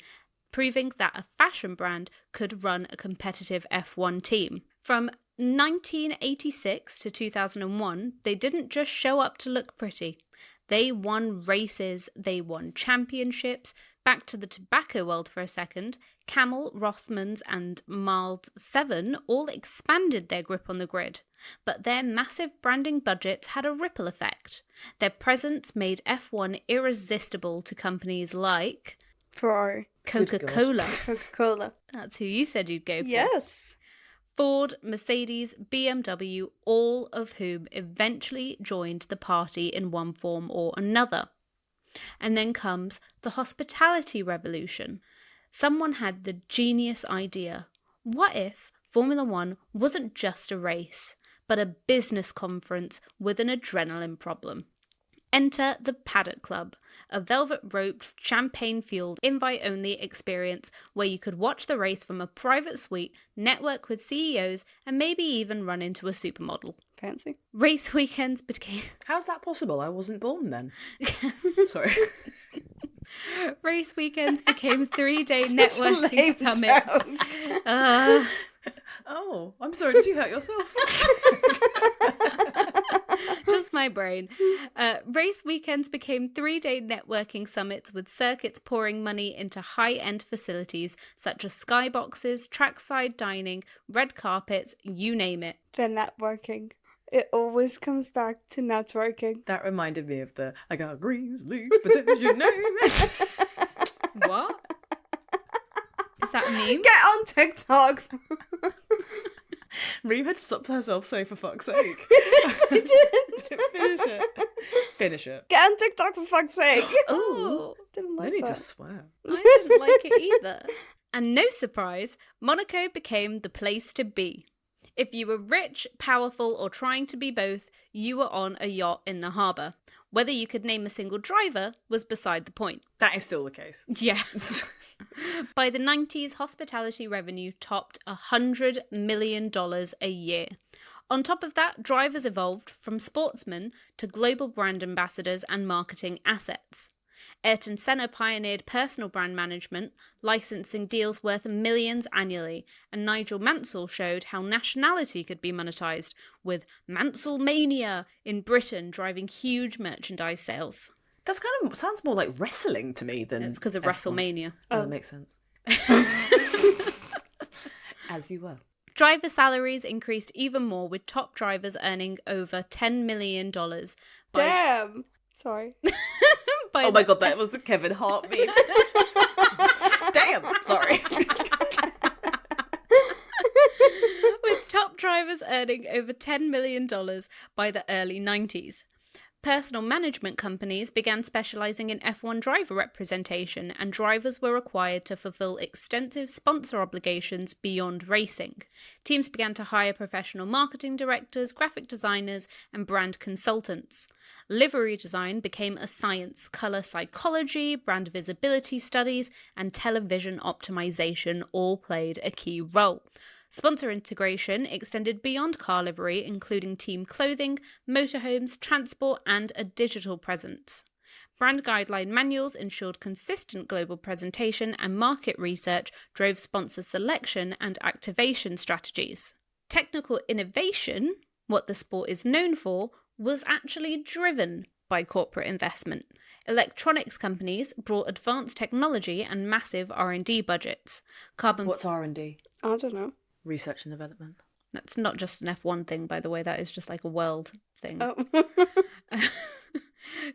proving that a fashion brand could run a competitive F1 team. From 1986 to 2001, they didn't just show up to look pretty. They won races, they won championships. Back to the tobacco world for a second, Camel, Rothmans and Mild 7 all expanded their grip on the grid. But their massive branding budgets had a ripple effect. Their presence made F1 irresistible to companies like For Coca-Cola. Coca-Cola. That's who you said you'd go for. Yes. Ford, Mercedes, BMW, all of whom eventually joined the party in one form or another. And then comes the hospitality revolution. Someone had the genius idea. What if Formula One wasn't just a race, but a business conference with an adrenaline problem? Enter the Paddock Club, a velvet-roped, champagne-fueled, invite-only experience where you could watch the race from a private suite, network with CEOs, and maybe even run into a supermodel. Fancy. Race weekends became How's that possible? I wasn't born then. Sorry. Race weekends became 3-day Such a networking lame summits. joke. Oh, I'm sorry. Did you hurt yourself? Just my brain. Race weekends became 3-day networking summits with circuits pouring money into high-end facilities such as skyboxes, trackside dining, red carpets, you name it. The networking. It always comes back to networking. That reminded me of the I got greens, leaves, potatoes, name. What? Is that a meme? Get on TikTok. Reem had to stop herself say, for fuck's sake. I didn't. Finish it. Finish it. Get on TikTok for fuck's sake. Oh, Didn't I like need that. to swear. I didn't like it either. And no surprise, Monaco became the place to be. If you were rich, powerful, or trying to be both, you were on a yacht in the harbour. Whether you could name a single driver was beside the point. That is still the case. Yeah. By the 90s, hospitality revenue topped $100 million a year. On top of that, drivers evolved from sportsmen to global brand ambassadors and marketing assets. Ayrton Senna pioneered personal brand management, licensing deals worth millions annually, and Nigel Mansell showed how nationality could be monetized, with Mansell Mania in Britain driving huge merchandise sales. That's kind of sounds more like wrestling to me than. It's because of F1. WrestleMania. Oh, that makes sense. As you were. Driver salaries increased even more, with top drivers earning over $10 million. Damn. Sorry. Oh my god, that was the Kevin Hart meme. Damn, sorry. With top drivers earning over $10 million by the early 90s. Personal management companies began specialising in F1 driver representation, and drivers were required to fulfil extensive sponsor obligations beyond racing. Teams began to hire professional marketing directors, graphic designers, and brand consultants. Livery design became a science. Colour psychology, brand visibility studies, and television optimization all played a key role. Sponsor integration extended beyond car livery, including team clothing, motorhomes, transport, and a digital presence. Brand guideline manuals ensured consistent global presentation, and market research drove sponsor selection and activation strategies. Technical innovation, what the sport is known for, was actually driven by corporate investment. Electronics companies brought advanced technology and massive R&D budgets. What's R&D? I don't know. Research and development. That's not just an F1 thing, by the way. That is just like a world thing. Oh.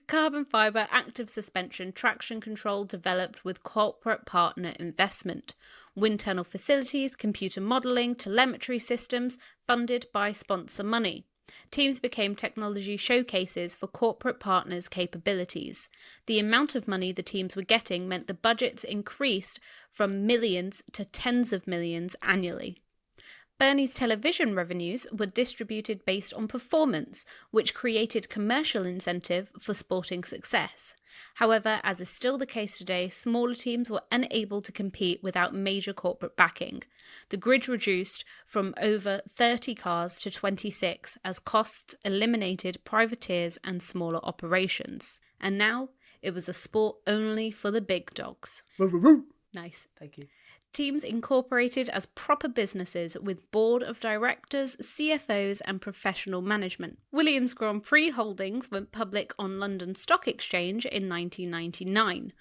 Carbon fibre, active suspension, traction control developed with corporate partner investment. Wind tunnel facilities, computer modelling, telemetry systems funded by sponsor money. Teams became technology showcases for corporate partners' capabilities. The amount of money the teams were getting meant the budgets increased from millions to tens of millions annually. Bernie's television revenues were distributed based on performance, which created commercial incentive for sporting success. However, as is still the case today, smaller teams were unable to compete without major corporate backing. The grid reduced from over 30 cars to 26 as costs eliminated privateers and smaller operations. And now, it was a sport only for the big dogs. Nice. Thank you. Teams incorporated as proper businesses with board of directors, CFOs, and professional management. Williams Grand Prix Holdings went public on London Stock Exchange in 1999.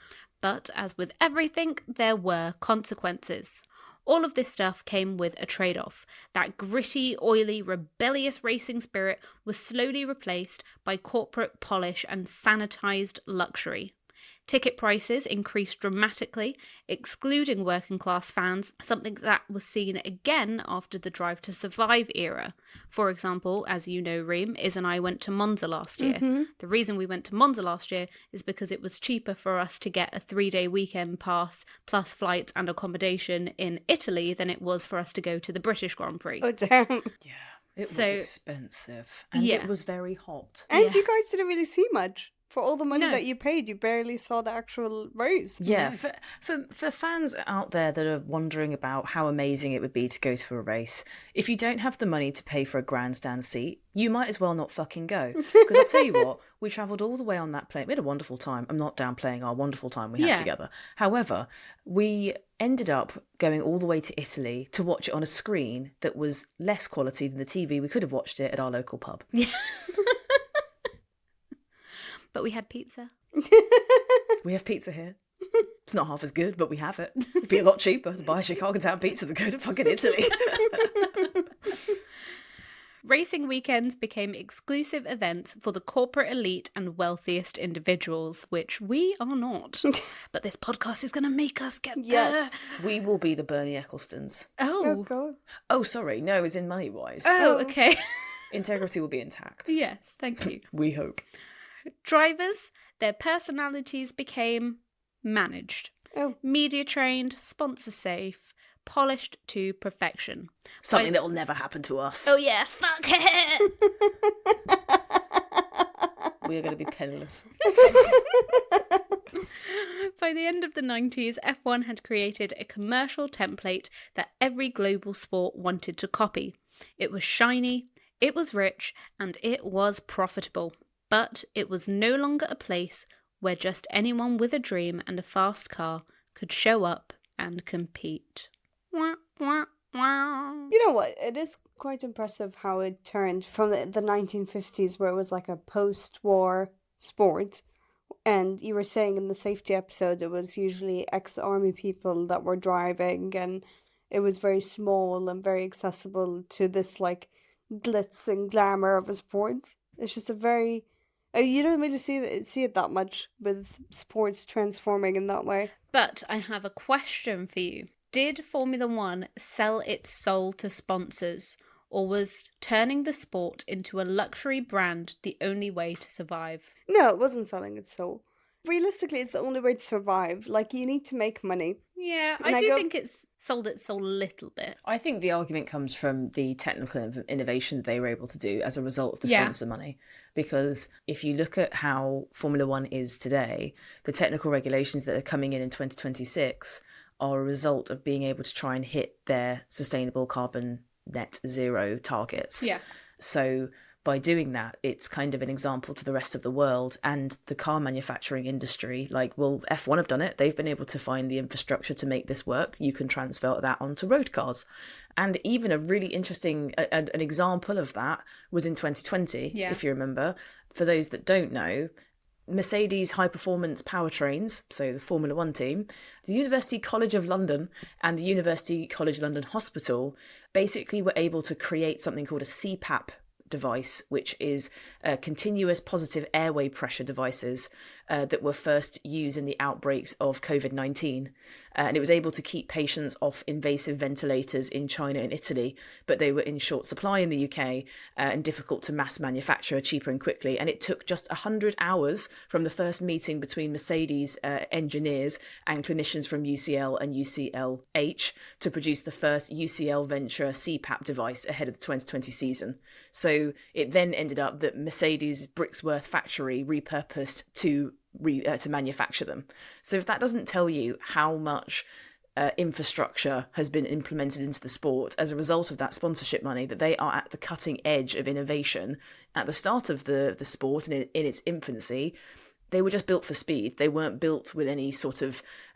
But as with everything, there were consequences. All of this stuff came with a trade-off. That gritty, oily, rebellious racing spirit was slowly replaced by corporate polish and sanitized luxury. Ticket prices increased dramatically, excluding working-class fans, something that was seen again after the Drive to Survive era. For example, as you know, Reem, Iz and I went to Monza last year. Mm-hmm. The reason we went to Monza last year is because it was cheaper for us to get a 3-day weekend pass plus flights and accommodation in Italy than it was for us to go to the British Grand Prix. Oh, damn. Yeah, it So- was expensive. And Yeah. it was very hot. And Yeah. you guys didn't really see much. For all the money No. that you paid, you barely saw the actual race. Yeah, for fans out there that are wondering about how amazing it would be to go to a race, if you don't have the money to pay for a grandstand seat, you might as well not fucking go. Because I'll tell you what, we travelled all the way on that plane. We had a wonderful time. I'm not downplaying our wonderful time we had Yeah. together. However, we ended up going all the way to Italy to watch it on a screen that was less quality than the TV. We could have watched it at our local pub. Yeah. But we had pizza. We have pizza here. It's not half as good, but we have it. It'd be a lot cheaper to buy Chicago Town pizza than go to fucking Italy. Racing weekends became exclusive events for the corporate elite and wealthiest individuals, which we are not. But this podcast is going to make us get Yes. there. We will be the Bernie Ecclestons. Oh, Oh. God. Oh, sorry. No, it's in money-wise. Oh, Oh. okay. Integrity will be intact. Yes, thank you. We hope. Drivers, their personalities became managed. Oh. Media trained, sponsor safe, polished to perfection. Something that will never happen to us. Oh yeah, fuck it! We are going to be penniless. By the end of the 90s, F1 had created a commercial template that every global sport wanted to copy. It was shiny, it was rich, and it was profitable. But it was no longer a place where just anyone with a dream and a fast car could show up and compete. Wah, wah, wah. You know what? It is quite impressive how it turned from the 1950s, where it was like a post-war sport. And you were saying in the safety episode, it was usually ex-army people that were driving, and it was very small and very accessible to this like glitz and glamour of a sport. It's just a very... You don't really see it that much with sports transforming in that way. But I have a question for you. Did Formula One sell its soul to sponsors, or was turning the sport into a luxury brand the only way to survive? No, it wasn't selling its soul. Realistically, it's the only way to survive. Like, you need to make money. Yeah, And I I do go- think it's sold its soul a little bit. I think the argument comes from the technical innovation they were able to do as a result of the Yeah. sponsor money. Because if you look at how Formula One is today, the technical regulations that are coming in 2026 are a result of being able to try and hit their sustainable carbon net zero targets. Yeah. So by doing that, it's kind of an example to the rest of the world and the car manufacturing industry. Like, well, F1 have done it. They've been able to find the infrastructure to make this work. You can transfer that onto road cars. And even a really interesting, an example of that was in 2020, Yeah. if you remember. For those that don't know, Mercedes high performance powertrains, so the Formula One team, the University College of London and the University College London Hospital basically were able to create something called a CPAP device, which is continuous positive airway pressure devices that were first used in the outbreaks of COVID-19. And it was able to keep patients off invasive ventilators in China and Italy, but they were in short supply in the UK and difficult to mass manufacture cheaper and quickly. And it took just 100 hours from the first meeting between Mercedes engineers and clinicians from UCL and UCLH to produce the first UCL Venture CPAP device ahead of the 2020 season. So it then ended up that Mercedes Brixworth factory repurposed to manufacture them. So if that doesn't tell you how much infrastructure has been implemented into the sport as a result of that sponsorship money, that they are at the cutting edge of innovation at the start of the sport and in its infancy. They were just built for speed. They weren't built with any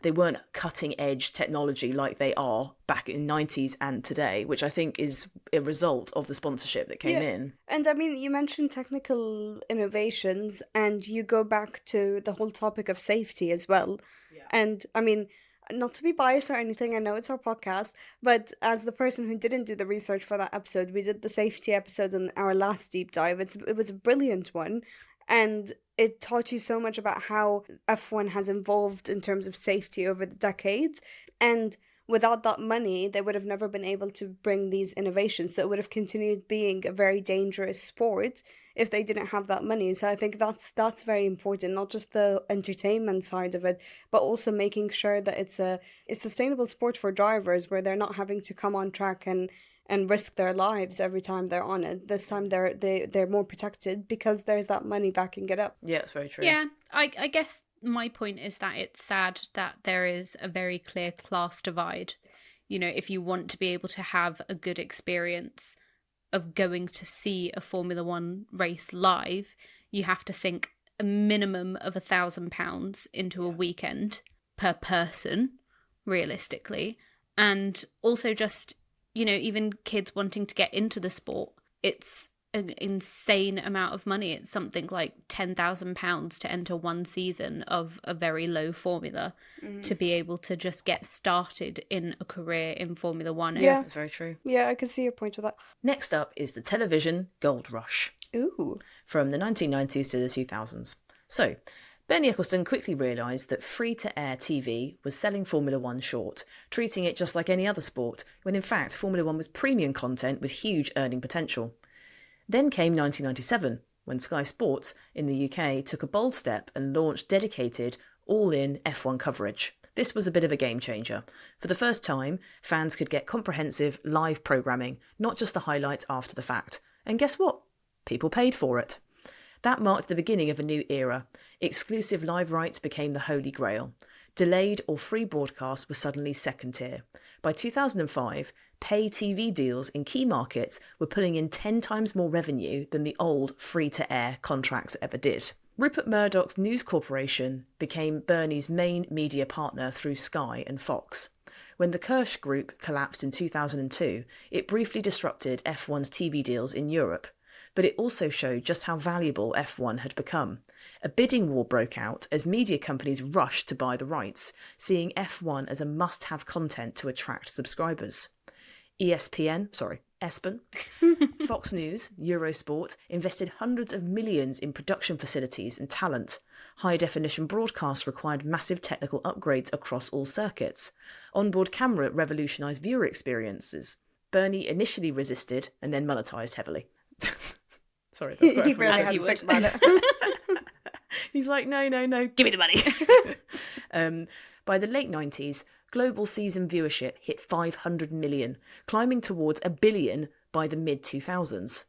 they weren't cutting edge technology like they are back in the 90s and today, which I think is a result of the sponsorship that came in. And I mean, you mentioned technical innovations, and you go back to the whole topic of safety as well. Yeah. And I mean, not to be biased or anything, I know it's our podcast, but as the person who didn't do the research for that episode, we did the safety episode in our last deep dive. It was a brilliant one. And it taught you so much about how F1 has evolved in terms of safety over the decades. And without that money, they would have never been able to bring these innovations. So it would have continued being a very dangerous sport if they didn't have that money. So I think that's very important, not just the entertainment side of it, but also making sure that it's a sustainable sport for drivers where they're not having to come on track and risk their lives every time they're on it. This time they're more protected because there's that money backing it up. Yeah, it's very true. Yeah, I guess my point is that it's sad that there is a very clear class divide. You know, if you want to be able to have a good experience of going to see a Formula One race live, you have to sink a minimum of £1,000 into a weekend per person, realistically. And also just, you know, even kids wanting to get into the sport, it's an insane amount of money. It's something like £10,000 to enter one season of a very low formula to be able to just get started in a career in Formula One. Yeah. That's very true. Yeah, I can see your point with that. Next up is the television gold rush Ooh. from the 1990s to the 2000s. So, Bernie Ecclestone quickly realised that free-to-air TV was selling Formula One short, treating it just like any other sport, when in fact Formula One was premium content with huge earning potential. Then came 1997, when Sky Sports in the UK took a bold step and launched dedicated, all-in F1 coverage. This was a bit of a game changer. For the first time, fans could get comprehensive live programming, not just the highlights after the fact. And guess what? People paid for it. That marked the beginning of a new era. Exclusive live rights became the holy grail. Delayed or free broadcasts were suddenly second tier. By 2005, pay TV deals in key markets were pulling in 10 times more revenue than the old free-to-air contracts ever did. Rupert Murdoch's News Corporation became Bernie's main media partner through Sky and Fox. When the Kirsch Group collapsed in 2002, it briefly disrupted F1's TV deals in Europe. But it also showed just how valuable F1 had become. A bidding war broke out as media companies rushed to buy the rights, seeing F1 as a must-have content to attract subscribers. ESPN, Fox News, Eurosport invested hundreds of millions in production facilities and talent. High-definition broadcasts required massive technical upgrades across all circuits. Onboard camera revolutionised viewer experiences. Bernie initially resisted and then monetised heavily. Sorry, that's what He really had to think about it. He's like, no, give me the money. By the late 90s, global season viewership hit 500 million, climbing towards 1 billion by the mid-2000s.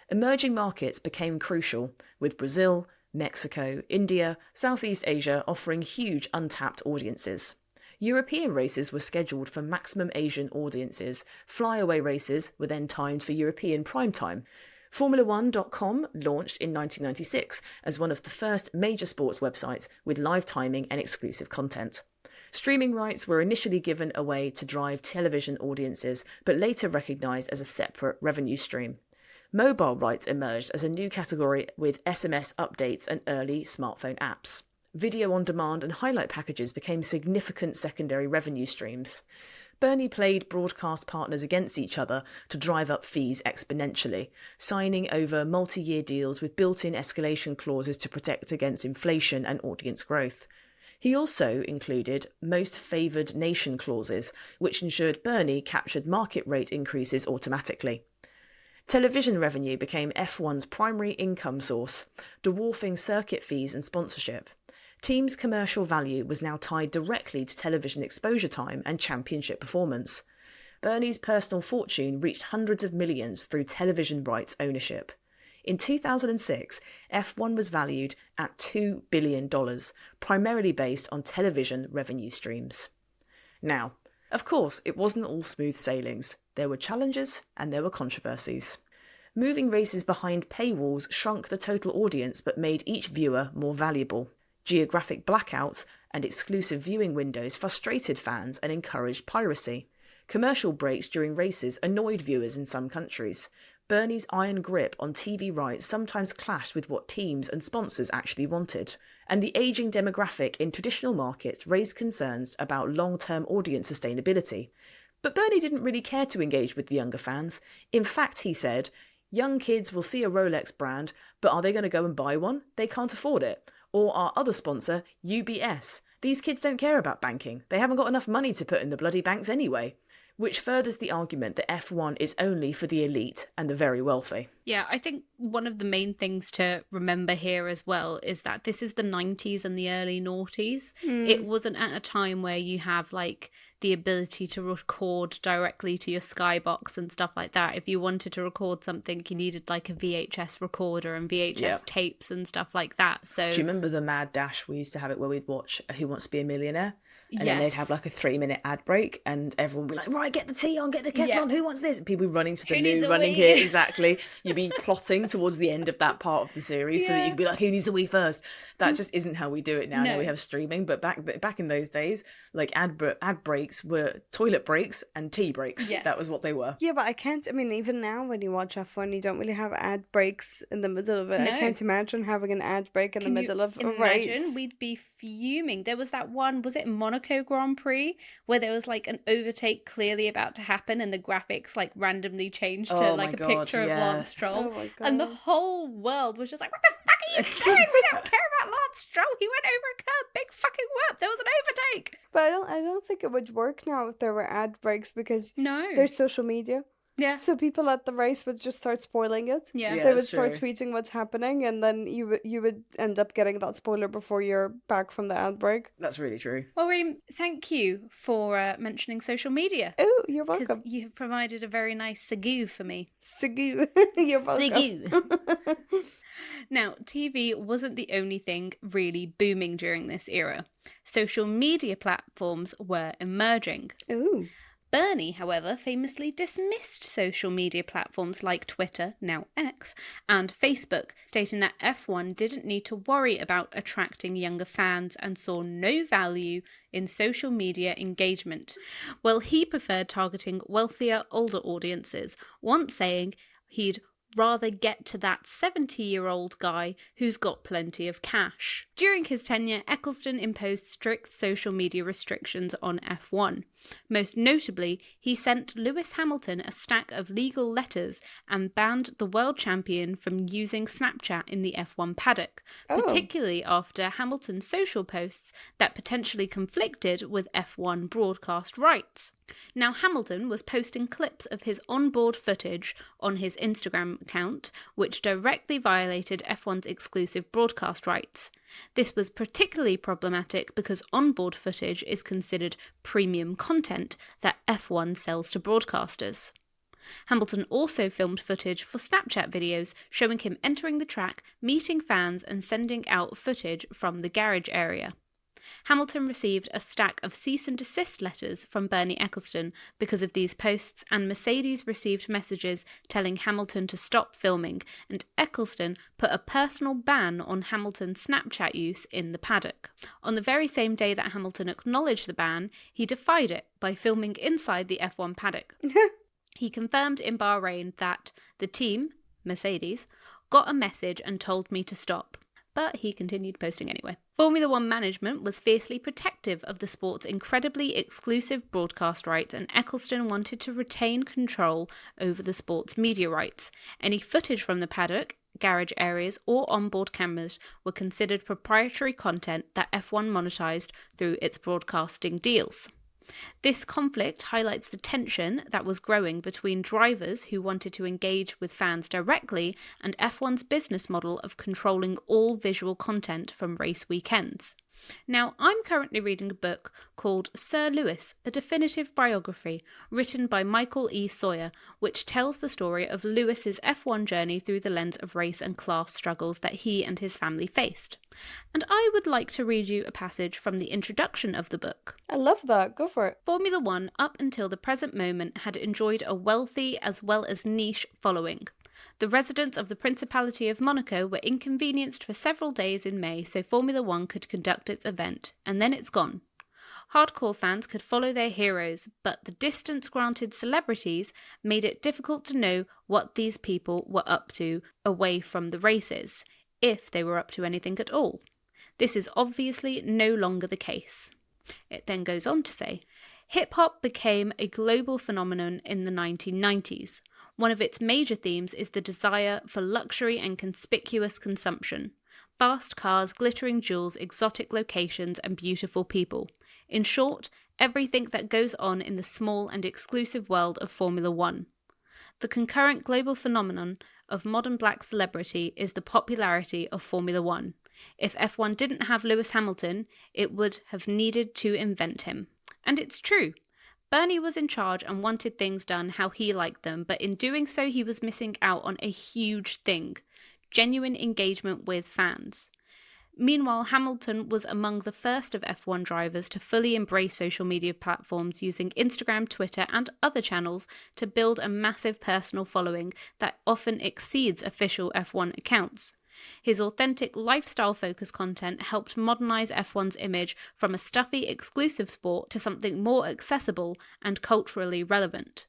Emerging markets became crucial, with Brazil, Mexico, India, Southeast Asia offering huge untapped audiences. European races were scheduled for maximum Asian audiences. Flyaway races were then timed for European prime time. Formula1.com launched in 1996 as one of the first major sports websites with live timing and exclusive content. Streaming rights were initially given away to drive television audiences, but later recognised as a separate revenue stream. Mobile rights emerged as a new category with SMS updates and early smartphone apps. Video on demand and highlight packages became significant secondary revenue streams. Bernie played broadcast partners against each other to drive up fees exponentially, signing over multi-year deals with built-in escalation clauses to protect against inflation and audience growth. He also included most favoured nation clauses, which ensured Bernie captured market rate increases automatically. Television revenue became F1's primary income source, dwarfing circuit fees and sponsorship. Teams' commercial value was now tied directly to television exposure time and championship performance. Bernie's personal fortune reached hundreds of millions through television rights ownership. In 2006, F1 was valued at $2 billion, primarily based on television revenue streams. Now, of course, it wasn't all smooth sailings. There were challenges and there were controversies. Moving races behind paywalls shrunk the total audience but made each viewer more valuable. Geographic blackouts and exclusive viewing windows frustrated fans and encouraged piracy. Commercial breaks during races annoyed viewers in some countries. Bernie's iron grip on TV rights sometimes clashed with what teams and sponsors actually wanted. And the ageing demographic in traditional markets raised concerns about long-term audience sustainability. But Bernie didn't really care to engage with the younger fans. In fact, he said, young kids will see a Rolex brand, but are they going to go and buy one? They can't afford it. Or our other sponsor, UBS. These kids don't care about banking. They haven't got enough money to put in the bloody banks anyway. Which furthers the argument that F1 is only for the elite and the very wealthy. Yeah, I think one of the main things to remember here as well is that this is the 90s and the early noughties. It wasn't at a time where you have like the ability to record directly to your Skybox and stuff like that. If you wanted to record something, you needed like a VHS recorder and VHS tapes and stuff like that. So do you remember the mad dash? We used to have it where we'd watch Who Wants to Be a Millionaire? And then they'd Yes. have like a 3-minute ad break, and everyone would be like, right, get the tea on, get the kettle Yeah. on, who wants this? And people running to the Who needs loo, a running wee? here, exactly. You'd be plotting towards the end of that part of the series so that you Yeah. could be like, who needs a wee first? That just isn't how we do it now. No. Now we have streaming, but back in those days, like ad breaks were toilet breaks and tea breaks. Yes. That was what they were. Yeah, but I mean, even now when you watch F1, you don't really have ad breaks in the middle of it. No. I can't imagine having an ad break in the middle of a race. Imagine we'd be fuming. There was that one, was it Monaco Grand Prix, where there was like an overtake clearly about to happen and the graphics like randomly changed to Oh like my a God, picture of yeah. Lance Stroll. Oh my And the God. whole world was just like, what the fuck are you doing? We don't care about Lance Stroll. He went over a curb. Big fucking whoop. There was an overtake. But I don't think it would work now if there were ad breaks because No. there's social media. Yeah. So people at the race would just start spoiling it. Yeah. Yeah. They would that's start true. tweeting what's happening, and then you would end up getting that spoiler before you're back from the ad break. That's really true. Well, Reem, thank you for mentioning social media. Oh, you're Because welcome. you have provided a very nice segue for me. Sigu. You're welcome. Now, TV wasn't the only thing really booming during this era. Social media platforms were emerging. Ooh. Bernie, however, famously dismissed social media platforms like Twitter, now X, and Facebook, stating that F1 didn't need to worry about attracting younger fans and saw no value in social media engagement. Well, he preferred targeting wealthier, older audiences, once saying he'd rather get to that 70-year-old guy who's got plenty of cash. During his tenure, Eccleston imposed strict social media restrictions on F1. Most notably, he sent Lewis Hamilton a stack of legal letters and banned the world champion from using Snapchat in the F1 paddock, particularly after Hamilton's social posts that potentially conflicted with F1 broadcast rights. Now, Hamilton was posting clips of his onboard footage on his Instagram account, which directly violated F1's exclusive broadcast rights. This was particularly problematic because onboard footage is considered premium content that F1 sells to broadcasters. Hamilton also filmed footage for Snapchat videos showing him entering the track, meeting fans, and sending out footage from the garage area. Hamilton received a stack of cease and desist letters from Bernie Eccleston because of these posts, and Mercedes received messages telling Hamilton to stop filming, and Eccleston put a personal ban on Hamilton's Snapchat use in the paddock. On the very same day that Hamilton acknowledged the ban, he defied it by filming inside the F1 paddock. He confirmed in Bahrain that the team, Mercedes, got a message and told me to stop. But he continued posting anyway. Formula One management was fiercely protective of the sport's incredibly exclusive broadcast rights, and Eccleston wanted to retain control over the sport's media rights. Any footage from the paddock, garage areas, or onboard cameras were considered proprietary content that F1 monetized through its broadcasting deals. This conflict highlights the tension that was growing between drivers who wanted to engage with fans directly and F1's business model of controlling all visual content from race weekends. Now, I'm currently reading a book called Sir Lewis, a definitive biography, written by Michael E. Sawyer, which tells the story of Lewis's F1 journey through the lens of race and class struggles that he and his family faced. And I would like to read you a passage from the introduction of the book. I love that. Go for it. Formula One, up until the present moment, had enjoyed a wealthy as well as niche following. The residents of the Principality of Monaco were inconvenienced for several days in May so Formula One could conduct its event, and then it's gone. Hardcore fans could follow their heroes, but the distance granted celebrities made it difficult to know what these people were up to away from the races, if they were up to anything at all. This is obviously no longer the case. It then goes on to say, hip-hop became a global phenomenon in the 1990s. One of its major themes is the desire for luxury and conspicuous consumption. Fast cars, glittering jewels, exotic locations, and beautiful people. In short, everything that goes on in the small and exclusive world of Formula One. The concurrent global phenomenon of modern black celebrity is the popularity of Formula One. If F1 didn't have Lewis Hamilton, it would have needed to invent him. And it's true. Bernie was in charge and wanted things done how he liked them, but in doing so he was missing out on a huge thing, genuine engagement with fans. Meanwhile, Hamilton was among the first of F1 drivers to fully embrace social media platforms using Instagram, Twitter, and other channels to build a massive personal following that often exceeds official F1 accounts. His authentic lifestyle-focused content helped modernise F1's image from a stuffy, exclusive sport to something more accessible and culturally relevant.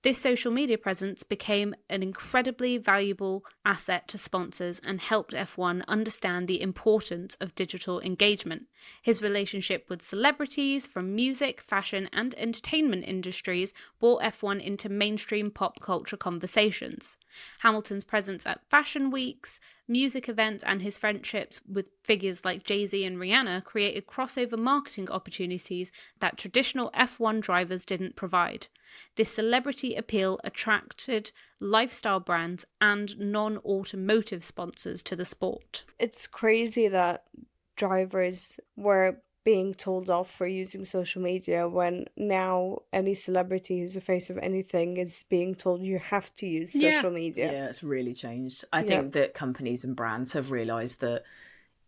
This social media presence became an incredibly valuable asset to sponsors and helped F1 understand the importance of digital engagement. His relationship with celebrities from music, fashion, and entertainment industries brought F1 into mainstream pop culture conversations. Hamilton's presence at fashion weeks, music events, and his friendships with figures like Jay-Z and Rihanna created crossover marketing opportunities that traditional F1 drivers didn't provide. This celebrity appeal attracted lifestyle brands and non-automotive sponsors to the sport. It's crazy that drivers were being told off for using social media when now any celebrity who's the face of anything is being told you have to use social media. Yeah, it's really changed. I think that companies and brands have realised that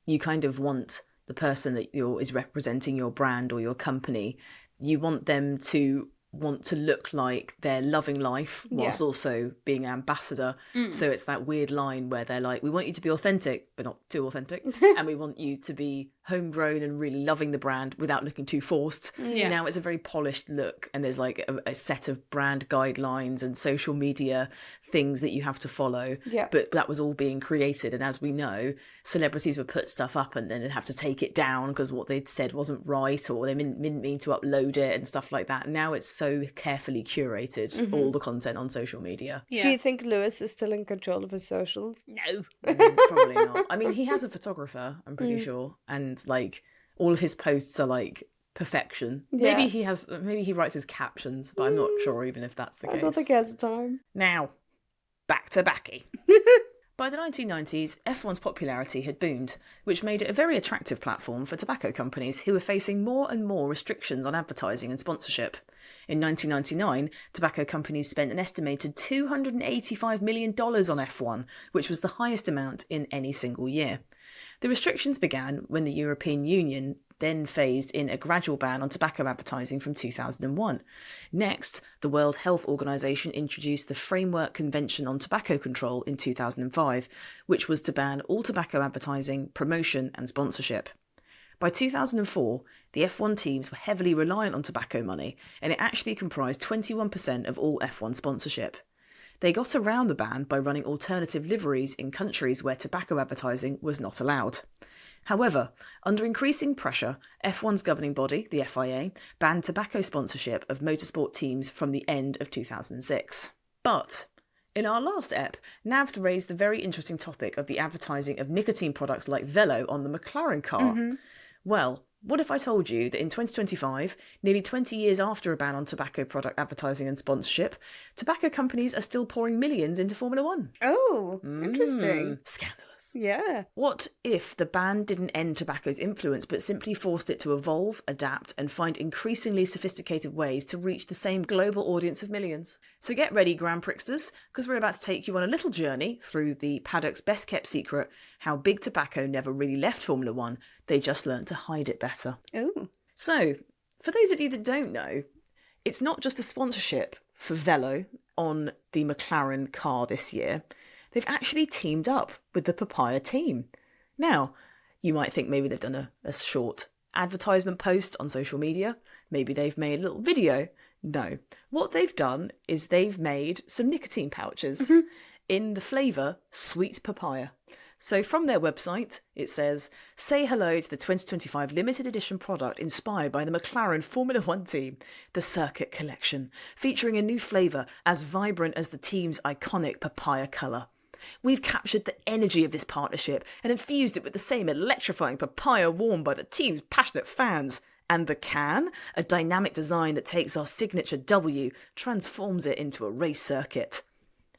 you kind of want the person that is representing your brand or your company, you want them to want to look like they're loving life whilst also being an ambassador. So it's that weird line where they're like, we want you to be authentic but not too authentic, and we want you to be homegrown and really loving the brand without looking too forced. Now it's a very polished look, and there's like a set of brand guidelines and social media things that you have to follow. But that was all being created, and as we know, celebrities would put stuff up and then they'd have to take it down because what they'd said wasn't right, or they didn't mean to upload it and stuff like that. Now it's so carefully curated, all the content on social media. Do you think Lewis is still in control of his socials? No. Probably not. I mean, he has a photographer, I'm pretty sure, and like all of his posts are like perfection. Maybe he writes his captions, but I'm not sure even if that's the case. I don't think he has the time. Now, back to Backy. By the 1990s, F1's popularity had boomed, which made it a very attractive platform for tobacco companies who were facing more and more restrictions on advertising and sponsorship. In 1999, tobacco companies spent an estimated $285 million on F1, which was the highest amount in any single year. The restrictions began when the European Union then phased in a gradual ban on tobacco advertising from 2001. Next, the World Health Organization introduced the Framework Convention on Tobacco Control in 2005, which was to ban all tobacco advertising, promotion and sponsorship. By 2004, the F1 teams were heavily reliant on tobacco money, and it actually comprised 21% of all F1 sponsorship. They got around the ban by running alternative liveries in countries where tobacco advertising was not allowed. However, under increasing pressure, F1's governing body, the FIA, banned tobacco sponsorship of motorsport teams from the end of 2006. But in our last ep, Nav raised the very interesting topic of the advertising of nicotine products like Velo on the McLaren car. Well, what if I told you that in 2025, nearly 20 years after a ban on tobacco product advertising and sponsorship, tobacco companies are still pouring millions into Formula One? Oh, interesting. Scandalous. Yeah. What if the ban didn't end tobacco's influence but simply forced it to evolve, adapt and find increasingly sophisticated ways to reach the same global audience of millions? So get ready, Grand Prixsters, because we're about to take you on a little journey through the paddock's best kept secret, how big tobacco never really left Formula One, they just learned to hide it better. Oh. So, for those of you that don't know, it's not just a sponsorship for Velo on the McLaren car this year. They've actually teamed up with the Papaya team. Now, you might think maybe they've done a short advertisement post on social media. Maybe they've made a little video. No. What they've done is they've made some nicotine pouches in the flavour sweet papaya. So from their website, it says, say hello to the 2025 limited edition product inspired by the McLaren Formula One team, the Circuit Collection, featuring a new flavour as vibrant as the team's iconic papaya colour. We've captured the energy of this partnership and infused it with the same electrifying papaya worn by the team's passionate fans. And the can, a dynamic design that takes our signature W, transforms it into a race circuit.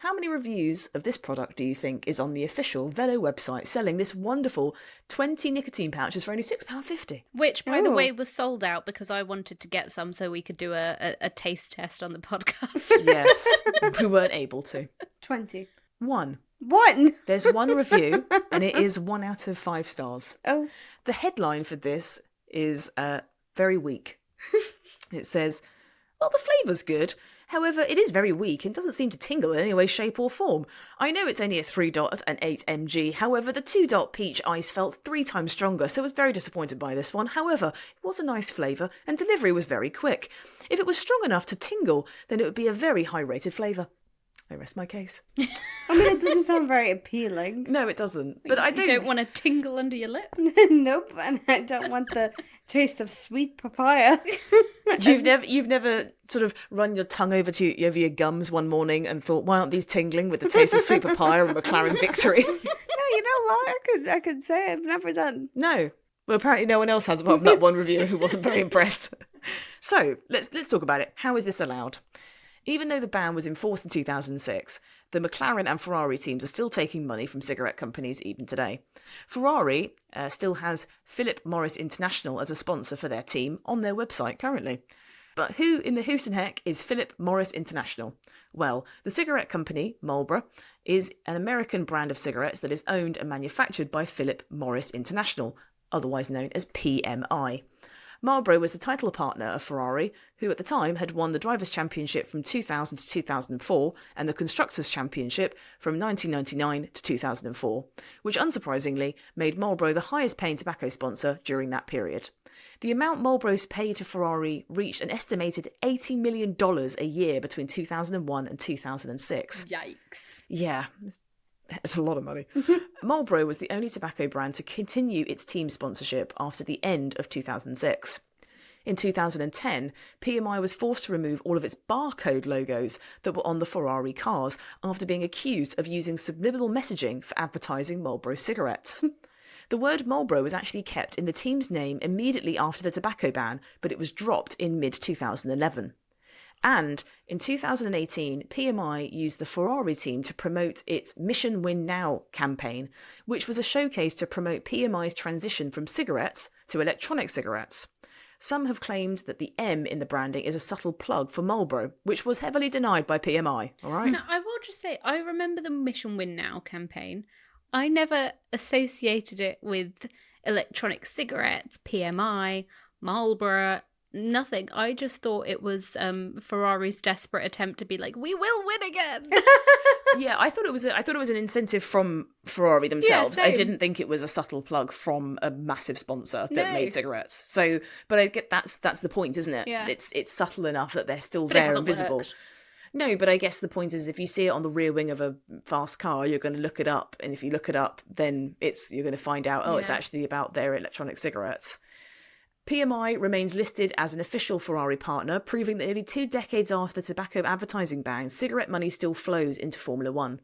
How many reviews of this product do you think is on the official Velo website selling this wonderful 20 nicotine pouches for only £6.50? Which, by the way, was sold out because I wanted to get some so we could do a taste test on the podcast. Yes, we weren't able to. 20. 1. One. There's one review, and it is 1 out of 5 stars. Oh. The headline for this is very weak. It says, well, the flavour's good. However, it is very weak and doesn't seem to tingle in any way, shape or form. I know it's only a 3-dot and 8 mg. However, the 2-dot peach ice felt 3 times stronger, so I was very disappointed by this one. However, it was a nice flavour and delivery was very quick. If it was strong enough to tingle, then it would be a very high-rated flavour. I rest my case. I mean, it doesn't sound very appealing. No, it doesn't. But I You don't want to tingle under your lip. Nope, and I don't want the taste of sweet papaya. You've never sort of run your tongue over your gums one morning and thought, why aren't these tingling with the taste of sweet papaya and McLaren victory? No, you know what? I could say I've never done. No. Well, apparently no one else has apart from that one reviewer who wasn't very impressed. So let's talk about it. How is this allowed? Even though the ban was enforced in 2006, the McLaren and Ferrari teams are still taking money from cigarette companies even today. Ferrari still has Philip Morris International as a sponsor for their team on their website currently. But who in the hoot and heck is Philip Morris International? Well, the cigarette company, Marlboro, is an American brand of cigarettes that is owned and manufactured by Philip Morris International, otherwise known as PMI. Marlboro was the title partner of Ferrari, who at the time had won the Drivers' Championship from 2000 to 2004 and the Constructors' Championship from 1999 to 2004, which unsurprisingly made Marlboro the highest paying tobacco sponsor during that period. The amount Marlboro's paid to Ferrari reached an estimated $80 million a year between 2001 and 2006. Yikes. Yeah, it's a lot of money. Marlboro was the only tobacco brand to continue its team sponsorship after the end of 2006. In 2010, PMI was forced to remove all of its barcode logos that were on the Ferrari cars after being accused of using subliminal messaging for advertising Marlboro cigarettes. The word Marlboro was actually kept in the team's name immediately after the tobacco ban, but it was dropped in mid-2011. And in 2018, PMI used the Ferrari team to promote its Mission Win Now campaign, which was a showcase to promote PMI's transition from cigarettes to electronic cigarettes. Some have claimed that the M in the branding is a subtle plug for Marlboro, which was heavily denied by PMI. All right. Now, I will just say, I remember the Mission Win Now campaign. I never associated it with electronic cigarettes, PMI, Marlboro. Nothing. I just thought it was Ferrari's desperate attempt to be like, we will win again. Yeah, I thought it was an incentive from Ferrari themselves. Yeah, I same. didn't think it was a subtle plug from a massive sponsor that No. made cigarettes. So, but I get that's the point, isn't it? Yeah. It's subtle enough that they're still But it there hasn't and visible. worked. No, but I guess the point is if you see it on the rear wing of a fast car, you're going to look it up, and if you look it up, then you're going to find out, it's Yeah. actually about their electronic cigarettes. PMI remains listed as an official Ferrari partner, proving that nearly 2 decades after the tobacco advertising ban, cigarette money still flows into Formula One.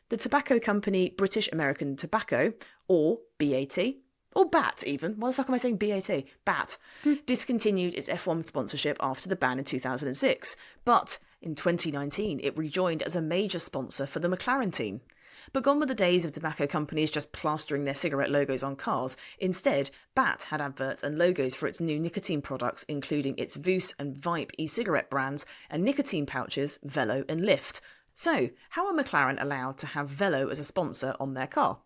The tobacco company British American Tobacco, or BAT, or BAT even, why the fuck am I saying BAT? BAT, discontinued its F1 sponsorship after the ban in 2006, but in 2019 it rejoined as a major sponsor for the McLaren team. But gone were the days of tobacco companies just plastering their cigarette logos on cars. Instead, BAT had adverts and logos for its new nicotine products, including its Voos and Vipe e-cigarette brands and nicotine pouches, Velo and Lift. So, how are McLaren allowed to have Velo as a sponsor on their car?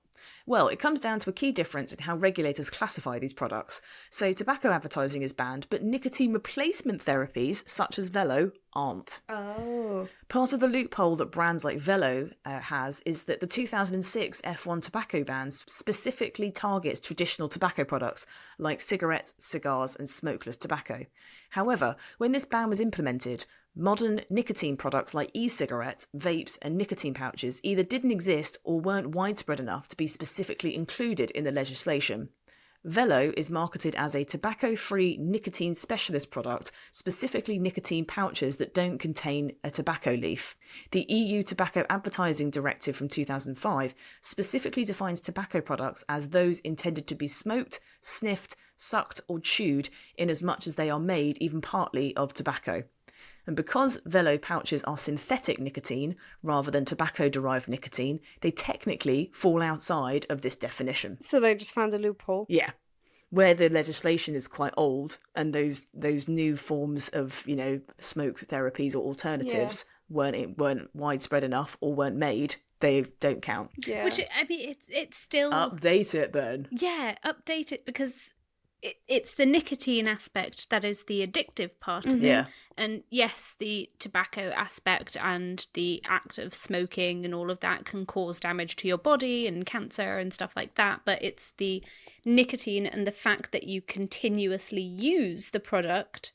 Well, it comes down to a key difference in how regulators classify these products. So tobacco advertising is banned, but nicotine replacement therapies, such as Velo, aren't. Oh. Part of the loophole that brands like Velo has is that the 2006 F1 tobacco ban specifically targets traditional tobacco products like cigarettes, cigars and smokeless tobacco. However, when this ban was implemented, modern nicotine products like e-cigarettes, vapes and nicotine pouches either didn't exist or weren't widespread enough to be specifically included in the legislation. Velo is marketed as a tobacco-free nicotine specialist product, specifically nicotine pouches that don't contain a tobacco leaf. The EU Tobacco Advertising Directive from 2005 specifically defines tobacco products as those intended to be smoked, sniffed, sucked or chewed in as much as they are made even partly of tobacco. And because Velo pouches are synthetic nicotine rather than tobacco-derived nicotine, they technically fall outside of this definition. So they just found a loophole. Yeah. Where the legislation is quite old and those new forms of, smoke therapies or alternatives weren't widespread enough or weren't made, they don't count. Yeah. Which, I mean, it's still... Update it then. Yeah, update it, because it's the nicotine aspect that is the addictive part of it. Yeah. And yes, the tobacco aspect and the act of smoking and all of that can cause damage to your body and cancer and stuff like that. But it's the nicotine and the fact that you continuously use the product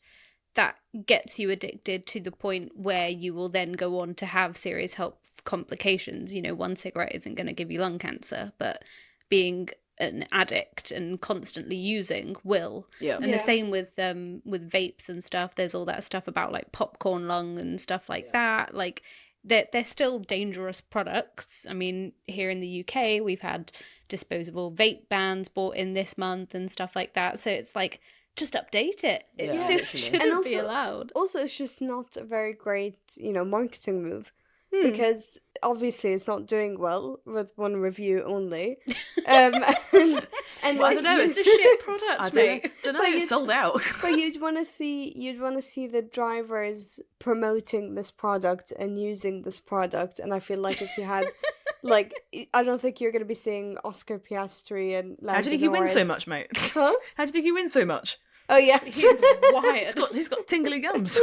that gets you addicted to the point where you will then go on to have serious health complications. You know, one cigarette isn't going to give you lung cancer, but being an addict and constantly using will. Yeah. And the same with vapes and stuff. There's all that stuff about like popcorn lung and stuff like that. Like they're still dangerous products. I mean, here in the UK, we've had disposable vape bans bought in this month and stuff like that. So it's like, just update it. It Yeah, still literally. shouldn't be allowed. Also, it's just not a very great, marketing move. Because obviously it's not doing well with one review only. And Well, I don't know, It's a shit product, I mate. don't know, it's sold out. But you'd want to see the drivers promoting this product and using this product. And I feel like if you had, like, I don't think you're going to be seeing Oscar Piastri and Lando How do you think he wins so Norris. much, mate? Huh? How do you think he wins so much? Oh yeah. He's wired. He's got tingly gums.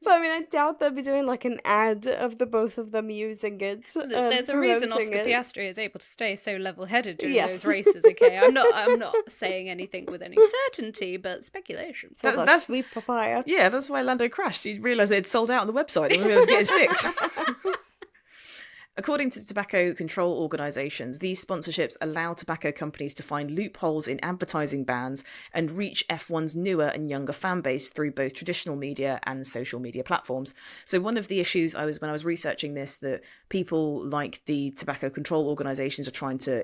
But I mean, I doubt they'll be doing like an ad of the both of them using it. There's a reason Oscar promoting it. Piastri is able to stay so level-headed during Yes. those races. Okay, I'm not saying anything with any certainty, but speculation. So That's- that's sweet papaya. Yeah, that's why Lando crashed. He realised they'd sold out on the website and he was able to get his fix. According to tobacco control organisations, these sponsorships allow tobacco companies to find loopholes in advertising bans and reach F1's newer and younger fan base through both traditional media and social media platforms. So one of the issues when I was researching this, that people like the tobacco control organisations are trying to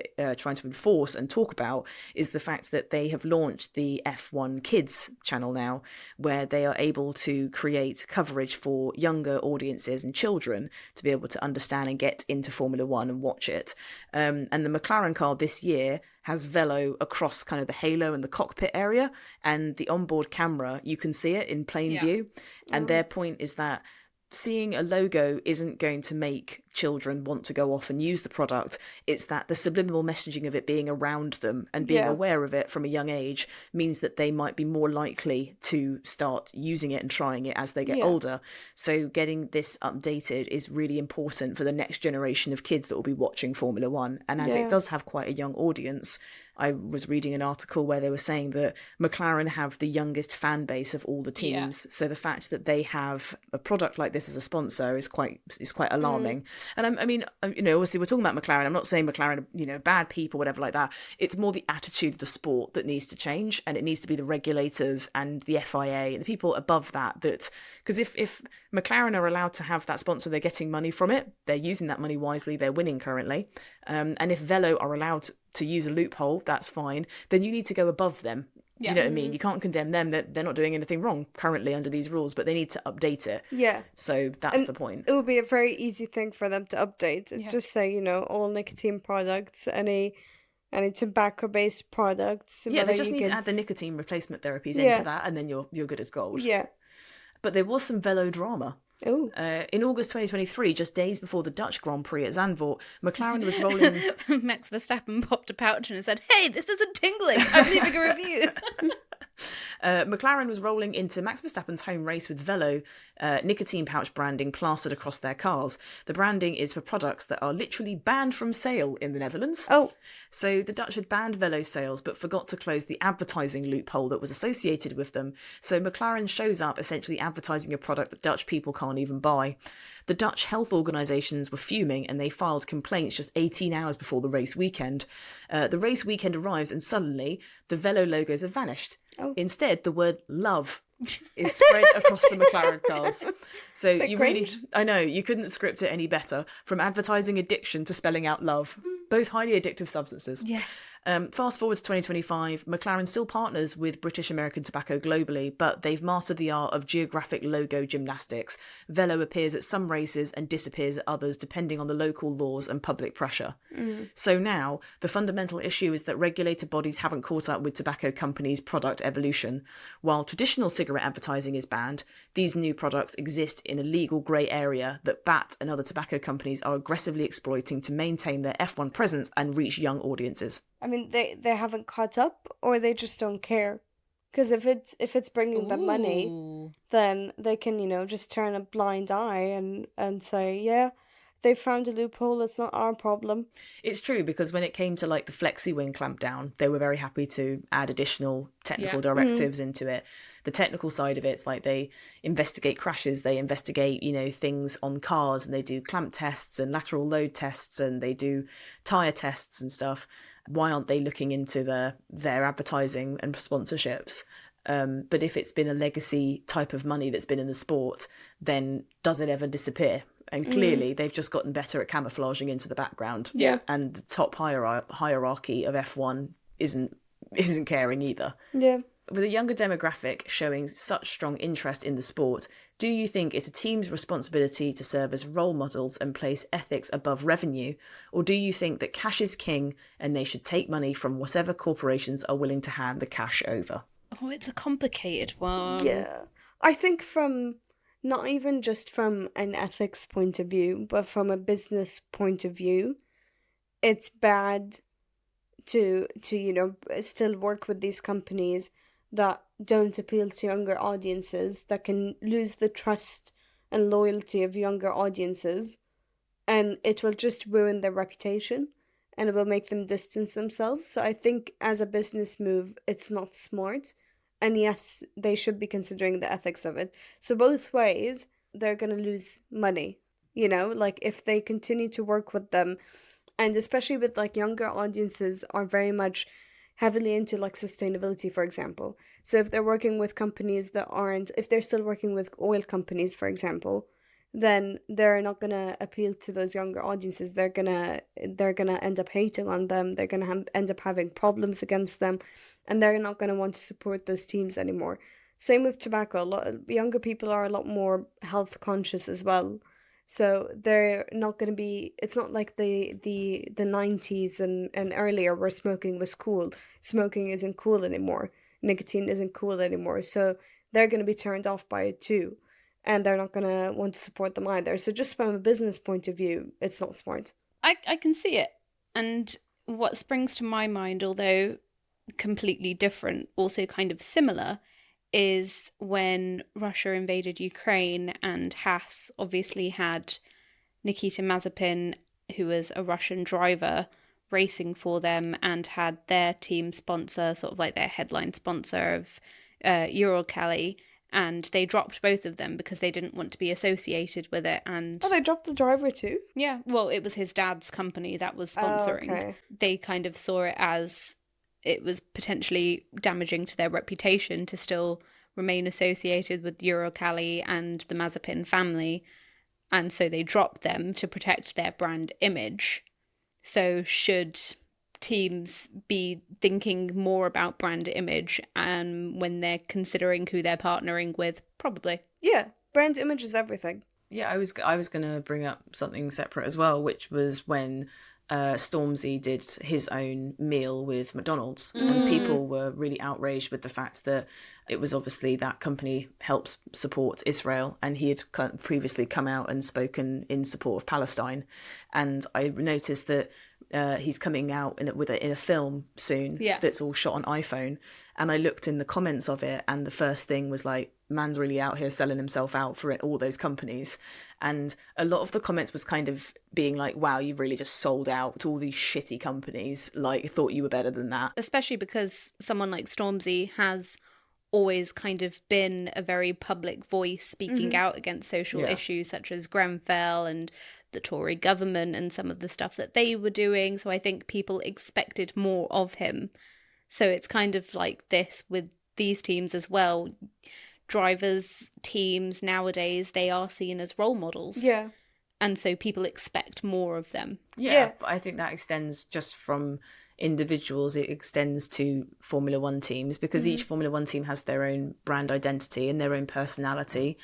enforce and talk about, is the fact that they have launched the F1 Kids channel now, where they are able to create coverage for younger audiences and children to be able to understand and get into Formula One and watch it. And the McLaren car this year has Velo across kind of the halo and the cockpit area, and the onboard camera, you can see it in plain view. And their point is that seeing a logo isn't going to make children want to go off and use the product. It's that the subliminal messaging of it being around them and being aware of it from a young age means that they might be more likely to start using it and trying it as they get older. So getting this updated is really important for the next generation of kids that will be watching Formula One. And as it does have quite a young audience, I was reading an article where they were saying that McLaren have the youngest fan base of all the teams. So the fact that they have a product like this as a sponsor is quite alarming. And I mean, obviously we're talking about McLaren. I'm not saying McLaren are, bad people, whatever like that. It's more the attitude of the sport that needs to change, and it needs to be the regulators and the FIA and the people above that. Because if McLaren are allowed to have that sponsor, they're getting money from it. They're using that money wisely. They're winning currently. And if Velo are allowed to use a loophole, that's fine. Then you need to go above them. Do you know what I mean? You can't condemn them. They're not doing anything wrong currently under these rules, but they need to update it. Yeah. So that's the point. It would be a very easy thing for them to update. Just say, all nicotine products, any tobacco-based products. Yeah, they whether just you need to can- add the nicotine replacement therapies into that, and then you're good as gold. Yeah. But there was some Velo drama. Oh. In August 2023, just days before the Dutch Grand Prix at Zandvoort, McLaren was rolling... Max Verstappen popped a pouch and said, "Hey, this isn't tingling. I'm leaving a review." McLaren was rolling into Max Verstappen's home race with Velo nicotine pouch branding plastered across their cars. The branding is for products that are literally banned from sale in the Netherlands. Oh. So the Dutch had banned Velo sales but forgot to close the advertising loophole that was associated with them. So McLaren shows up essentially advertising a product that Dutch people can't even buy. The Dutch health organisations were fuming and they filed complaints just 18 hours before the race weekend. The race weekend arrives and suddenly the Velo logos have vanished. Oh. Instead, the word love is spread across the McLaren cars. So you really, I know, you couldn't script it any better. From advertising addiction to spelling out love, both highly addictive substances. Yeah. Fast forward to 2025, McLaren still partners with British American Tobacco globally, but they've mastered the art of geographic logo gymnastics. Velo appears at some races and disappears at others, depending on the local laws and public pressure. So now, the fundamental issue is that regulated bodies haven't caught up with tobacco companies' product evolution. While traditional cigarette advertising is banned, these new products exist in a legal grey area that BAT and other tobacco companies are aggressively exploiting to maintain their F1 presence and reach young audiences. I mean, they haven't caught up, or they just don't care. Because if it's bringing them money, Ooh. then they can, just turn a blind eye and say, yeah, they found a loophole, it's not our problem. It's true, because when it came to like the flexi wing clampdown, they were very happy to add additional technical directives into it. The technical side of it's like they investigate crashes, they investigate, things on cars, and they do clamp tests and lateral load tests, and they do tyre tests and stuff. Why aren't they looking into their advertising and sponsorships? But if it's been a legacy type of money that's been in the sport, then does it ever disappear? And clearly they've just gotten better at camouflaging into the background. Yeah. And the top hierarchy of F1 isn't caring either. Yeah. With a younger demographic showing such strong interest in the sport, do you think it's a team's responsibility to serve as role models and place ethics above revenue? Or do you think that cash is king and they should take money from whatever corporations are willing to hand the cash over? Oh, it's a complicated one. Yeah. I think from not even just from an ethics point of view, but from a business point of view, it's bad to still work with these companies that don't appeal to younger audiences, that can lose the trust and loyalty of younger audiences, and it will just ruin their reputation and it will make them distance themselves. So I think as a business move, it's not smart. And yes, they should be considering the ethics of it. So both ways, they're going to lose money, like if they continue to work with them, and especially with like younger audiences are very much heavily into like sustainability, for example. So if they're working with companies that aren't, if they're still working with oil companies, for example, then they're not going to appeal to those younger audiences. They're going to end up hating on them. They're going to end up having problems against them, and they're not going to want to support those teams anymore. Same with tobacco. A lot of younger people are a lot more health conscious as well. So they're not going to be, it's not like the 90s and earlier where smoking was cool. Smoking isn't cool anymore. Nicotine isn't cool anymore. So they're going to be turned off by it too. And they're not going to want to support them either. So just from a business point of view, it's not smart. I can see it. And what springs to my mind, although completely different, also kind of similar, is when Russia invaded Ukraine and Haas obviously had Nikita Mazepin, who was a Russian driver, racing for them and had their team sponsor, sort of like their headline sponsor of Uralkali, and they dropped both of them because they didn't want to be associated with it. And they dropped the driver too? Yeah, well, it was his dad's company that was sponsoring. Oh, okay. They kind of saw it as it was potentially damaging to their reputation to still remain associated with Uralkali and the Mazepin family, and so they dropped them to protect their brand image. So should teams be thinking more about brand image when they're considering who they're partnering with? Probably. Yeah, brand image is everything. Yeah, I was going to bring up something separate as well, which was when Stormzy did his own meal with McDonald's, and people were really outraged with the fact that it was obviously that company helps support Israel, and he had previously come out and spoken in support of Palestine. And I noticed that he's coming out in a film soon that's all shot on iPhone, and I looked in the comments of it, and the first thing was like, man's really out here selling himself out for all those companies. And a lot of the comments was kind of being like, wow, you've really just sold out to all these shitty companies, like thought you were better than that. Especially because someone like Stormzy has always kind of been a very public voice speaking out against social issues such as Grenfell and the Tory government and some of the stuff that they were doing. So I think people expected more of him. So it's kind of like this with these teams as well. Drivers, teams nowadays, they are seen as role models. Yeah. And so people expect more of them. Yeah, but I think that extends just from individuals, it extends to Formula One teams, because each Formula One team has their own brand identity and their own personality.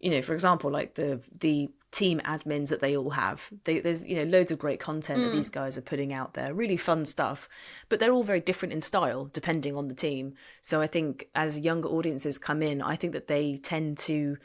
You know, for example, like the team admins that they all have, there's, you know, loads of great content that these guys are putting out there, really fun stuff, but they're all very different in style depending on the team. So I think as younger audiences come in, I think that they tend to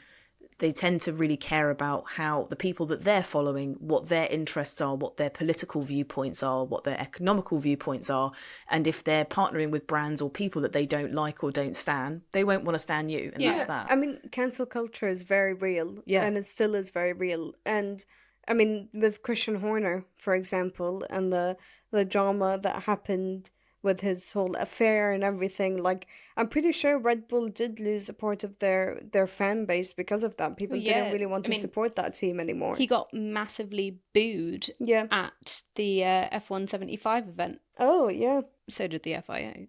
really care about how the people that they're following, what their interests are, what their political viewpoints are, what their economical viewpoints are. And if they're partnering with brands or people that they don't like or don't stan, they won't want to stan you. And that's that. I mean, cancel culture is very real. Yeah. And it still is very real. And I mean, with Christian Horner, for example, and the drama that happened with his whole affair and everything, like, I'm pretty sure Red Bull did lose a part of their fan base because of that. People didn't really want to support that team anymore. He got massively booed at the F175 event. Oh, yeah. So did the FIA.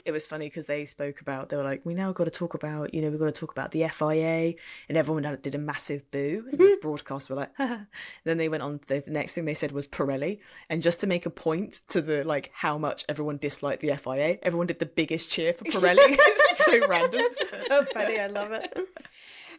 It was funny because they were like, we now got to talk about, you know, we've got to talk about the FIA, and everyone did a massive boo, and the broadcast were like, haha. Then they went on, the next thing they said was Pirelli, and just to make a point to the, like, how much everyone disliked the FIA, everyone did the biggest cheer for Pirelli. It's so random. So funny, I love it.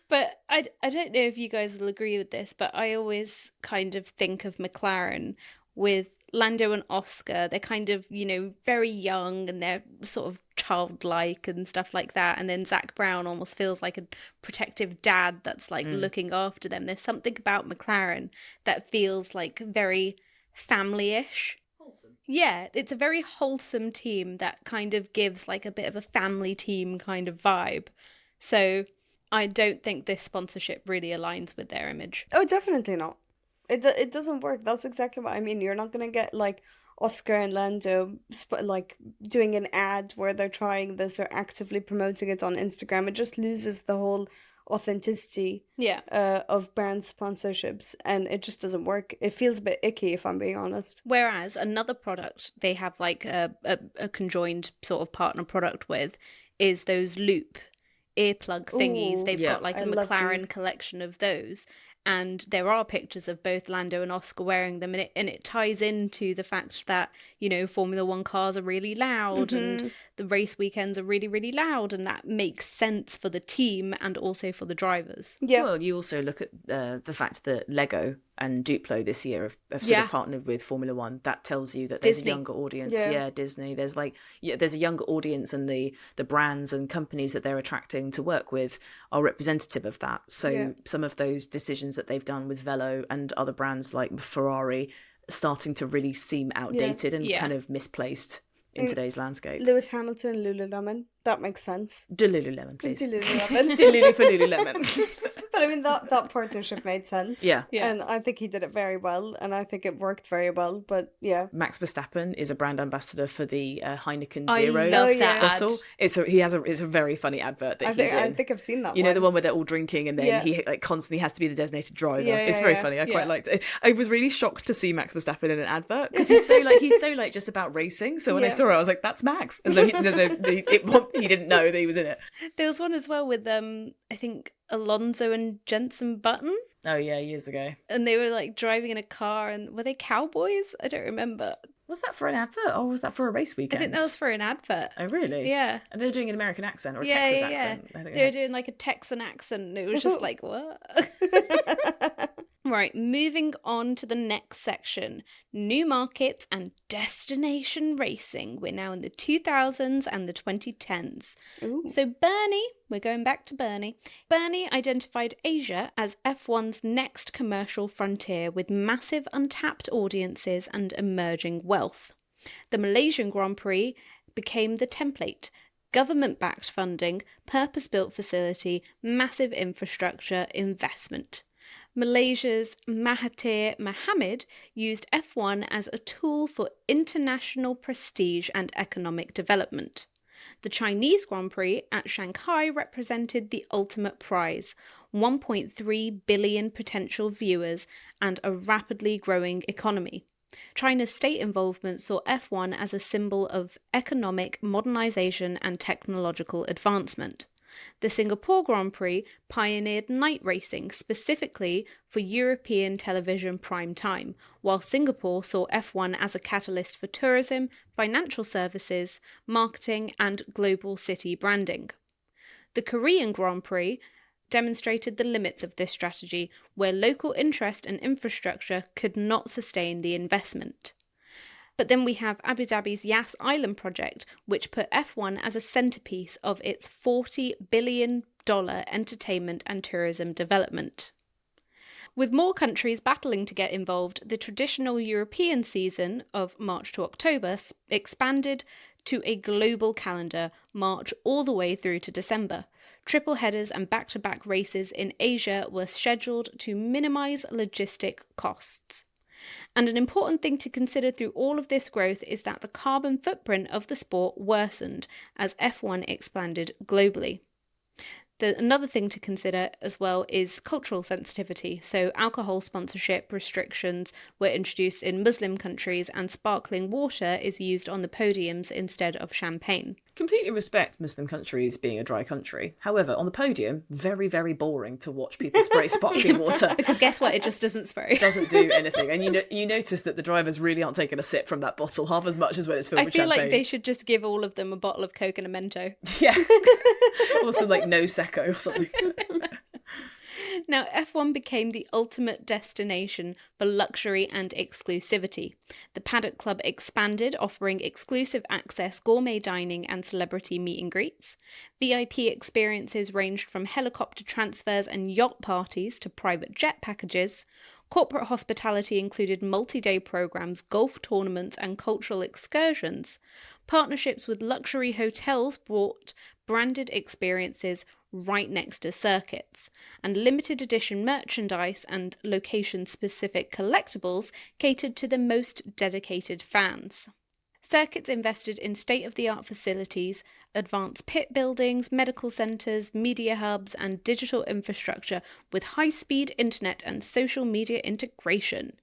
But I don't know if you guys will agree with this, but I always kind of think of McLaren with Lando and Oscar. They're kind of, you know, very young and they're sort of childlike and stuff like that. And then Zach Brown almost feels like a protective dad that's like looking after them. There's something about McLaren that feels like very family-ish. Wholesome. Yeah, it's a very wholesome team that kind of gives like a bit of a family team kind of vibe. So I don't think this sponsorship really aligns with their image. Oh, definitely not. It doesn't work. That's exactly what I mean. You're not going to get like Oscar and Lando like doing an ad where they're trying this or actively promoting it on Instagram. It just loses the whole authenticity of brand sponsorships, and it just doesn't work. It feels a bit icky, if I'm being honest. Whereas another product they have like a conjoined sort of partner product with is those Loop earplug thingies. Ooh, They've got like I a love McLaren these. collection of those. And there are pictures of both Lando and Oscar wearing them, and it ties into the fact that, you know, Formula One cars are really loud and the race weekends are really, really loud, and that makes sense for the team and also for the drivers. Yeah. Well, you also look at the fact that Lego and Duplo this year have sort of partnered with Formula One. That tells you that there's Disney. a younger audience. Yeah, Disney. There's there's a younger audience, and the brands and companies that they're attracting to work with are representative of that. So some of those decisions that they've done with Velo and other brands like Ferrari are starting to really seem outdated and kind of misplaced in today's landscape. Lewis Hamilton, Lululemon. That makes sense. Lululemon, please. Lululemon. Lulu for Lululemon. But I mean, that partnership made sense. Yeah. And I think he did it very well, and I think it worked very well. But yeah. Max Verstappen is a brand ambassador for the Heineken I Zero love that bottle. ad. It's a very funny advert that he's in. I think I've seen that. You know, the one where they're all drinking and then he like constantly has to be the designated driver. It's very funny. I quite liked it. I was really shocked to see Max Verstappen in an advert because he's so like just about racing. So when I saw it, I was like, that's Max. As though he didn't know that he was in it. There was one as well with I think Alonso and Jenson Button, Oh yeah, years ago. and they were like driving in a car, and were they cowboys? I don't remember. Was that for an advert or was that for a race I weekend? think that was for an advert. Oh really? Yeah. And they're doing an American accent or a Texas accent. I think They were doing like a Texan accent, and it was just like, what? Right, moving on to the next section. New markets and destination racing. We're now in the 2000s and the 2010s. Ooh. So Bernie, we're going back to Bernie. Bernie identified Asia as F1's next commercial frontier with massive untapped audiences and emerging wealth. The Malaysian Grand Prix became the template. Government-backed funding, purpose-built facility, massive infrastructure, investment. Malaysia's Mahathir Mohamad used F1 as a tool for international prestige and economic development. The Chinese Grand Prix at Shanghai represented the ultimate prize, 1.3 billion potential viewers and a rapidly growing economy. China's state involvement saw F1 as a symbol of economic modernization and technological advancement. The Singapore Grand Prix pioneered night racing specifically for European television prime time, while Singapore saw F1 as a catalyst for tourism, financial services, marketing, and global city branding. The Korean Grand Prix demonstrated the limits of this strategy, where local interest and infrastructure could not sustain the investment. But then we have Abu Dhabi's Yas Island project, which put F1 as a centerpiece of its $40 billion entertainment and tourism development. With more countries battling to get involved, the traditional European season of March to October expanded to a global calendar, March all the way through to December. Triple headers and back-to-back races in Asia were scheduled to minimise logistic costs. And an important thing to consider through all of this growth is that the carbon footprint of the sport worsened as F1 expanded globally. Another thing to consider as well is cultural sensitivity. So alcohol sponsorship restrictions were introduced in Muslim countries, and sparkling water is used on the podiums instead of champagne. Completely respect Muslim countries being a dry country. However, on the podium, very, very boring to watch people spray sparkling water. Because guess what? It just doesn't spray. It doesn't do anything. And you notice that the drivers really aren't taking a sip from that bottle half as much as when it's filled with champagne. I feel like they should just give all of them a bottle of Coke and a Mento. Yeah. Also like no Secco or something. Now, F1 became the ultimate destination for luxury and exclusivity. The Paddock Club expanded, offering exclusive access, gourmet dining, and celebrity meet and greets. VIP experiences ranged from helicopter transfers and yacht parties to private jet packages. Corporate hospitality included multi-day programs, golf tournaments, and cultural excursions. Partnerships with luxury hotels brought branded experiences right next to circuits, and limited edition merchandise and location-specific collectibles catered to the most dedicated fans. Circuits invested in state-of-the-art facilities, advanced pit buildings, medical centres, media hubs, and digital infrastructure with high-speed internet and social media integration.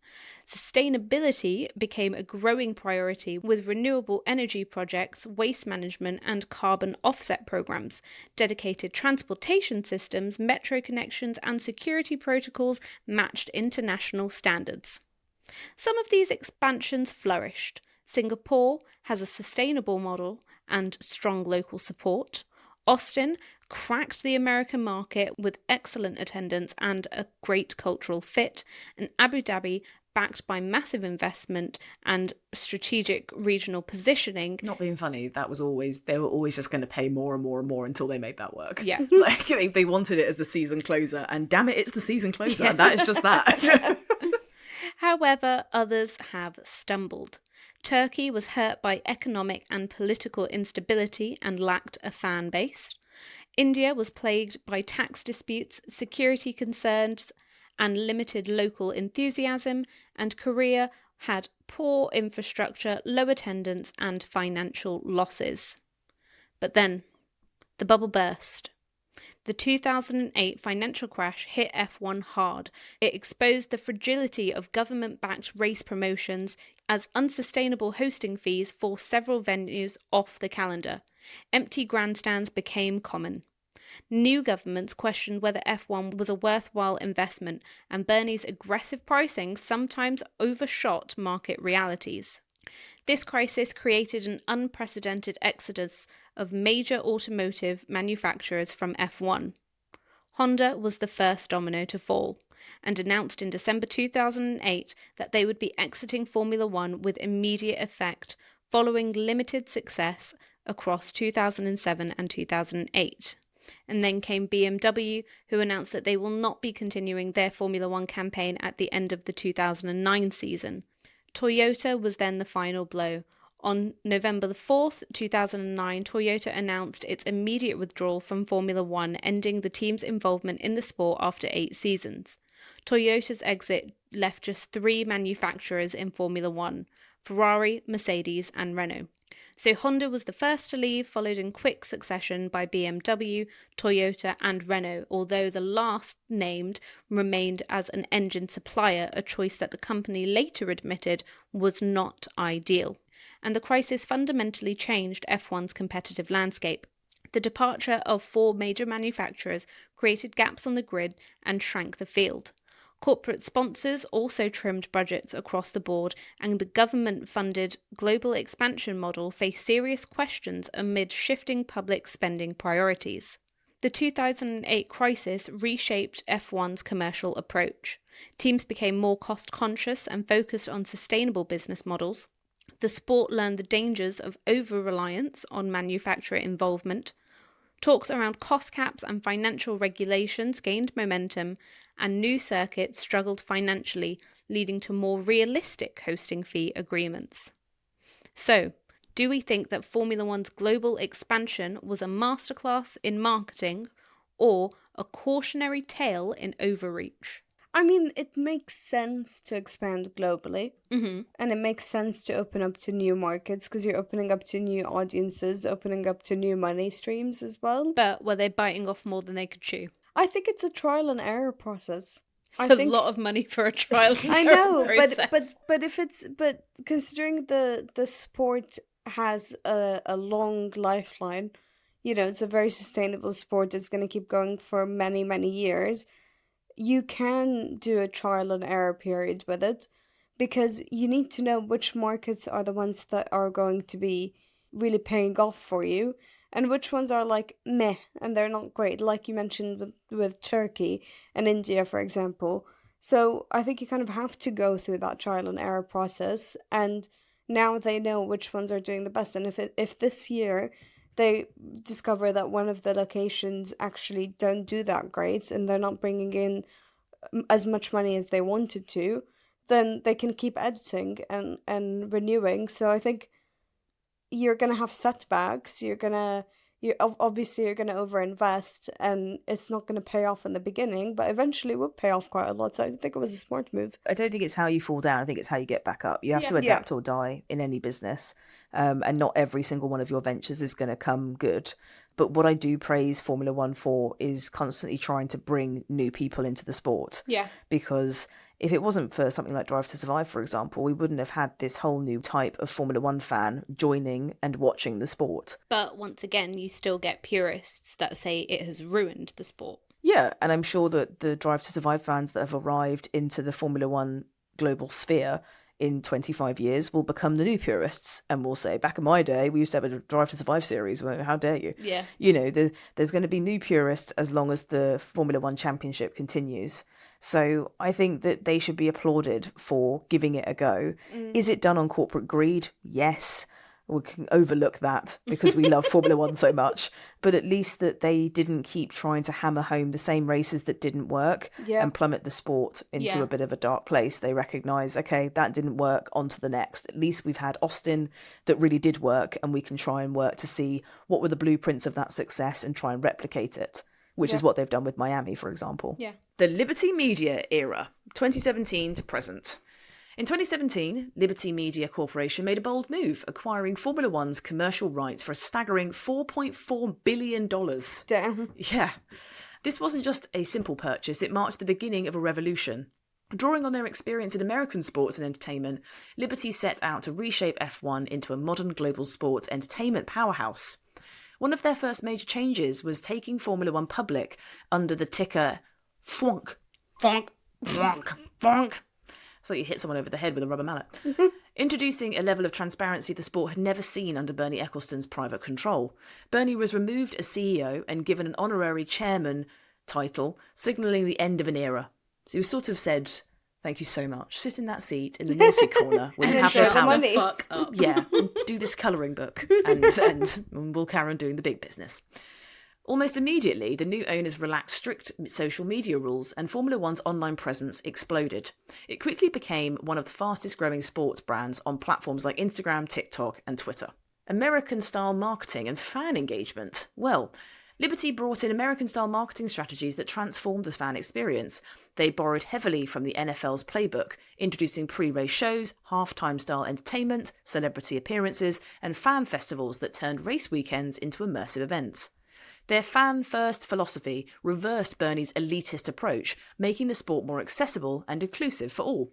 Sustainability became a growing priority with renewable energy projects, waste management, and carbon offset programs. Dedicated transportation systems, metro connections, and security protocols matched international standards. Some of these expansions flourished. Singapore has a sustainable model and strong local support. Austin cracked the American market with excellent attendance and a great cultural fit. And Abu Dhabi, backed by massive investment and strategic regional positioning. Not being funny, they were always just going to pay more and more and more until they made that work. Yeah. Like they wanted it as the season closer, and damn it, it's the season closer. Yeah. That is just that. However, others have stumbled. Turkey was hurt by economic and political instability and lacked a fan base. India was plagued by tax disputes, security concerns, and limited local enthusiasm, and Korea had poor infrastructure, low attendance, and financial losses. But then, the bubble burst. The 2008 financial crash hit F1 hard. It exposed the fragility of government-backed race promotions as unsustainable hosting fees forced several venues off the calendar. Empty grandstands became common. New governments questioned whether F1 was a worthwhile investment, and Bernie's aggressive pricing sometimes overshot market realities. This crisis created an unprecedented exodus of major automotive manufacturers from F1. Honda was the first domino to fall, and announced in December 2008 that they would be exiting Formula One with immediate effect, following limited success across 2007 and 2008. And then came BMW, who announced that they will not be continuing their Formula One campaign at the end of the 2009 season. Toyota was then the final blow. On November the 4th, 2009, Toyota announced its immediate withdrawal from Formula One, ending the team's involvement in the sport after 8 seasons. Toyota's exit left just 3 manufacturers in Formula One: Ferrari, Mercedes, and Renault. So Honda was the first to leave, followed in quick succession by BMW, Toyota, and Renault, although the last named remained as an engine supplier, a choice that the company later admitted was not ideal. And the crisis fundamentally changed F1's competitive landscape. The departure of 4 major manufacturers created gaps on the grid and shrank the field. Corporate sponsors also trimmed budgets across the board, and the government-funded global expansion model faced serious questions amid shifting public spending priorities. The 2008 crisis reshaped F1's commercial approach. Teams became more cost-conscious and focused on sustainable business models. The sport learned the dangers of over-reliance on manufacturer involvement. Talks around cost caps and financial regulations gained momentum, and new circuits struggled financially, leading to more realistic hosting fee agreements. So, do we think that Formula One's global expansion was a masterclass in marketing or a cautionary tale in overreach? I mean, it makes sense to expand globally, and it makes sense to open up to new markets because you're opening up to new audiences, opening up to new money streams as well. But were they biting off more than they could chew? I think it's a trial and error process. It's a lot of money for a trial and I error know, process. but considering the sport has a long lifeline, you know, it's a very sustainable sport that's going to keep going for many, many years. You can do a trial and error period with it because you need to know which markets are the ones that are going to be really paying off for you and which ones are like meh and they're not great, like you mentioned with Turkey and India, for example. So I think you kind of have to go through that trial and error process, and now they know which ones are doing the best. And if this year they discover that one of the locations actually don't do that great and they're not bringing in as much money as they wanted to, then they can keep editing and renewing. So I think you're going to have setbacks. Obviously you're going to overinvest and it's not going to pay off in the beginning, but eventually it will pay off quite a lot. So I think it was a smart move. I don't think it's how you fall down. I think it's how you get back up. You have to adapt or die in any business. And not every single one of your ventures is going to come good. But what I do praise Formula One for is constantly trying to bring new people into the sport. Yeah. Because if it wasn't for something like Drive to Survive, for example, we wouldn't have had this whole new type of Formula One fan joining and watching the sport. But once again, you still get purists that say it has ruined the sport. Yeah, and I'm sure that the Drive to Survive fans that have arrived into the Formula One global sphere in 25 years will become the new purists and will say, back in my day, we used to have a Drive to Survive series. Well, how dare you? Yeah. You know, there's going to be new purists as long as the Formula One championship continues. So I think that they should be applauded for giving it a go. Is it done on corporate greed? Yes. We can overlook that because we love Formula One so much. But at least that they didn't keep trying to hammer home the same races that didn't work and plummet the sport into a bit of a dark place. They recognise, okay, that didn't work, on to the next. At least we've had Austin that really did work, and we can try and work to see what were the blueprints of that success and try and replicate it, which is what they've done with Miami, for example. Yeah. The Liberty Media era, 2017 to present. In 2017, Liberty Media Corporation made a bold move, acquiring Formula One's commercial rights for a staggering $4.4 billion. Damn. Yeah. This wasn't just a simple purchase, it marked the beginning of a revolution. Drawing on their experience in American sports and entertainment, Liberty set out to reshape F1 into a modern global sports entertainment powerhouse. One of their first major changes was taking Formula One public under the ticker FWONK. FWONK. FWONK. FWONK. It's like you hit someone over the head with a rubber mallet. Introducing a level of transparency the sport had never seen under Bernie Ecclestone's private control. Bernie was removed as CEO and given an honorary chairman title, signalling the end of an era. So he sort of said, thank you so much. Sit in that seat in the naughty corner when you have no power. The fuck up. Yeah, and do this colouring book and we'll carry on doing the big business. Almost immediately, the new owners relaxed strict social media rules and Formula One's online presence exploded. It quickly became one of the fastest growing sports brands on platforms like Instagram, TikTok and Twitter. American-style marketing and fan engagement. Well, Liberty brought in American-style marketing strategies that transformed the fan experience. They borrowed heavily from the NFL's playbook, introducing pre-race shows, half-time-style entertainment, celebrity appearances and fan festivals that turned race weekends into immersive events. Their fan-first philosophy reversed Bernie's elitist approach, making the sport more accessible and inclusive for all.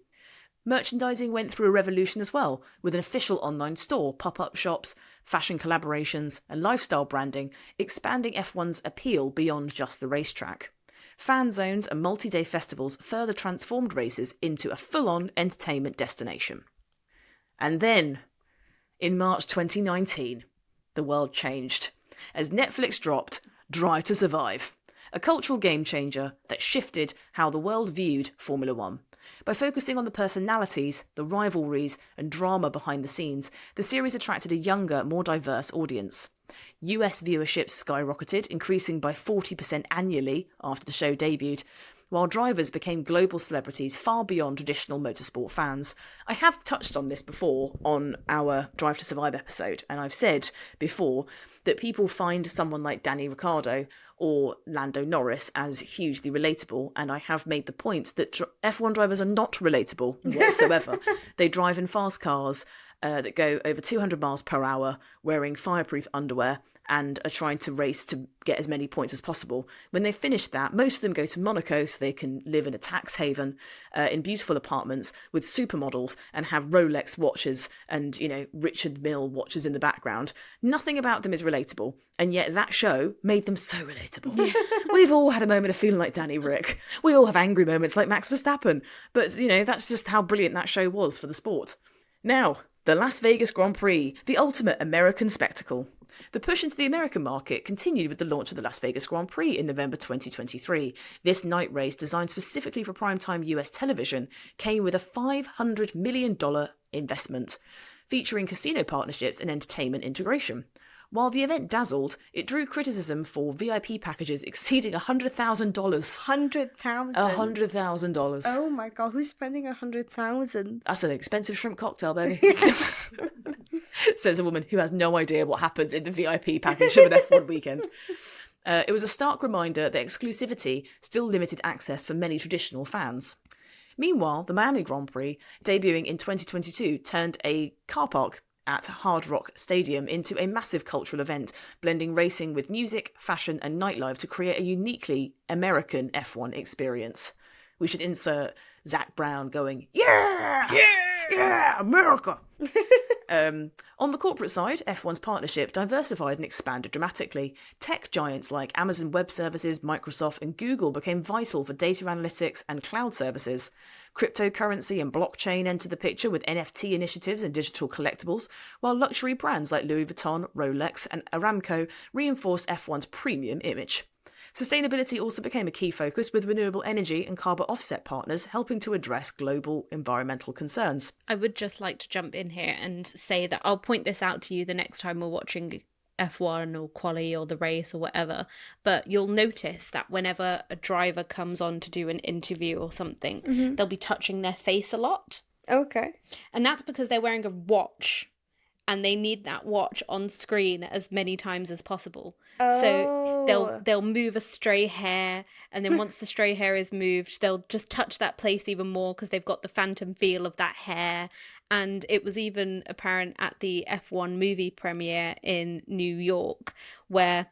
Merchandising went through a revolution as well, with an official online store, pop-up shops, fashion collaborations, and lifestyle branding, expanding F1's appeal beyond just the racetrack. Fan zones and multi-day festivals further transformed races into a full-on entertainment destination. And then, in March 2019, the world changed, as Netflix dropped Drive to Survive, a cultural game changer that shifted how the world viewed Formula One. By focusing on the personalities, the rivalries, and drama behind the scenes, the series attracted a younger, more diverse audience. US viewership skyrocketed, increasing by 40% annually after the show debuted, while drivers became global celebrities far beyond traditional motorsport fans. I have touched on this before on our Drive to Survive episode, and I've said before that people find someone like Danny Ricciardo or Lando Norris as hugely relatable, and I have made the point that F1 drivers are not relatable whatsoever. They drive in fast cars that go over 200 miles per hour, wearing fireproof underwear, and are trying to race to get as many points as possible. When they finish that, most of them go to Monaco so they can live in a tax haven in beautiful apartments with supermodels and have Rolex watches and, Richard Mille watches in the background. Nothing about them is relatable, and yet that show made them so relatable. Yeah. We've all had a moment of feeling like Danny Rick. We all have angry moments like Max Verstappen. But, that's just how brilliant that show was for the sport. Now, the Las Vegas Grand Prix, the ultimate American spectacle. The push into the American market continued with the launch of the Las Vegas Grand Prix in November 2023. This night race, designed specifically for primetime US television, came with a $500 million investment, featuring casino partnerships and entertainment integration. While the event dazzled, it drew criticism for VIP packages exceeding $100,000. $100,000? $100,000. Oh my god, who's spending $100,000? That's an expensive shrimp cocktail, baby. Says a woman who has no idea what happens in the VIP package of an F1 weekend. It was a stark reminder that exclusivity still limited access for many traditional fans. Meanwhile, the Miami Grand Prix, debuting in 2022, turned a car park at Hard Rock Stadium into a massive cultural event, blending racing with music, fashion and nightlife to create a uniquely American F1 experience. We should insert Zach Brown going, yeah, yeah, yeah, America. On the corporate side, F1's partnership diversified and expanded dramatically. Tech giants like Amazon Web Services, Microsoft and Google became vital for data analytics and cloud services. Cryptocurrency and blockchain entered the picture with NFT initiatives and digital collectibles, while luxury brands like Louis Vuitton, Rolex and Aramco reinforced F1's premium image. Sustainability also became a key focus, with renewable energy and carbon offset partners helping to address global environmental concerns. I would just like to jump in here and say that I'll point this out to you the next time we're watching F1 or quali or the race or whatever, but you'll notice that whenever a driver comes on to do an interview or something, they'll be touching their face a lot. Okay. And that's because they're wearing a watch, and they need that watch on screen as many times as possible. Oh. So they'll move a stray hair, and then once the stray hair is moved, they'll just touch that place even more because they've got the phantom feel of that hair. And it was even apparent at the F1 movie premiere in New York, where,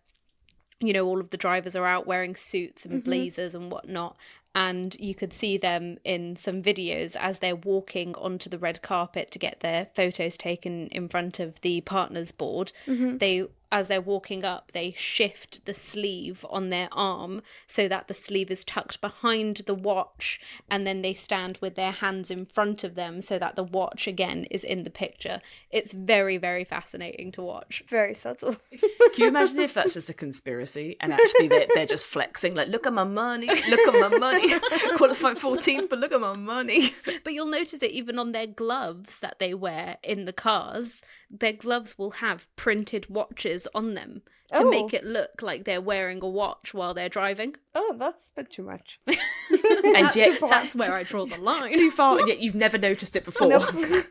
all of the drivers are out wearing suits and blazers and whatnot. And you could see them in some videos as they're walking onto the red carpet to get their photos taken in front of the partners board. As they're walking up, they shift the sleeve on their arm so that the sleeve is tucked behind the watch, and then they stand with their hands in front of them so that the watch again is in the picture. It's very, very fascinating to watch. Very subtle. Can you imagine if that's just a conspiracy and actually they're just flexing, like, look at my money, look at my money, qualified 14th, but look at my money. But you'll notice it even on their gloves that they wear in the cars. Their gloves will have printed watches on them to make it look like they're wearing a watch while they're driving. Oh, that's a bit too much. And yet that's where I draw the line. Too far, and yet you've never noticed it before. No.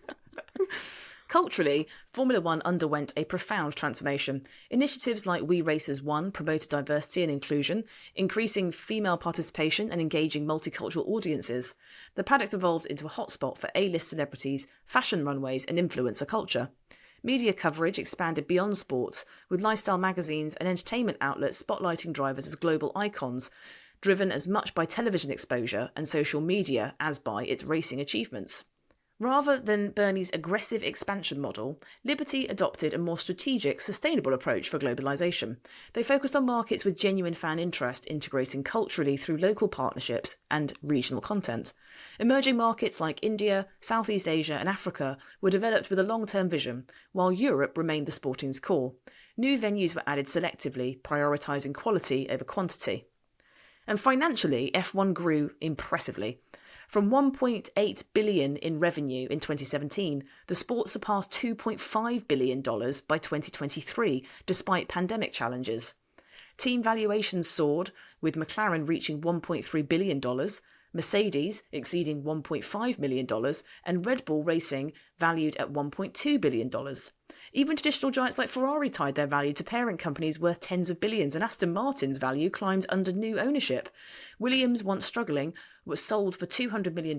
Culturally, Formula One underwent a profound transformation. Initiatives like We Racers One promoted diversity and inclusion, increasing female participation and engaging multicultural audiences. The paddock evolved into a hotspot for A-list celebrities, fashion runways and influencer culture. Media coverage expanded beyond sports, with lifestyle magazines and entertainment outlets spotlighting drivers as global icons, driven as much by television exposure and social media as by its racing achievements. Rather than Bernie's aggressive expansion model, Liberty adopted a more strategic, sustainable approach for globalisation. They focused on markets with genuine fan interest, integrating culturally through local partnerships and regional content. Emerging markets like India, Southeast Asia and Africa were developed with a long-term vision, while Europe remained the sporting's core. New venues were added selectively, prioritising quality over quantity. And financially, F1 grew impressively. From $1.8 billion in revenue in 2017, the sport surpassed $2.5 billion by 2023, despite pandemic challenges. Team valuations soared, with McLaren reaching $1.3 billion, Mercedes exceeding $1.5 million, and Red Bull Racing valued at $1.2 billion. Even traditional giants like Ferrari tied their value to parent companies worth tens of billions, and Aston Martin's value climbed under new ownership. Williams, once struggling, was sold for $200 million,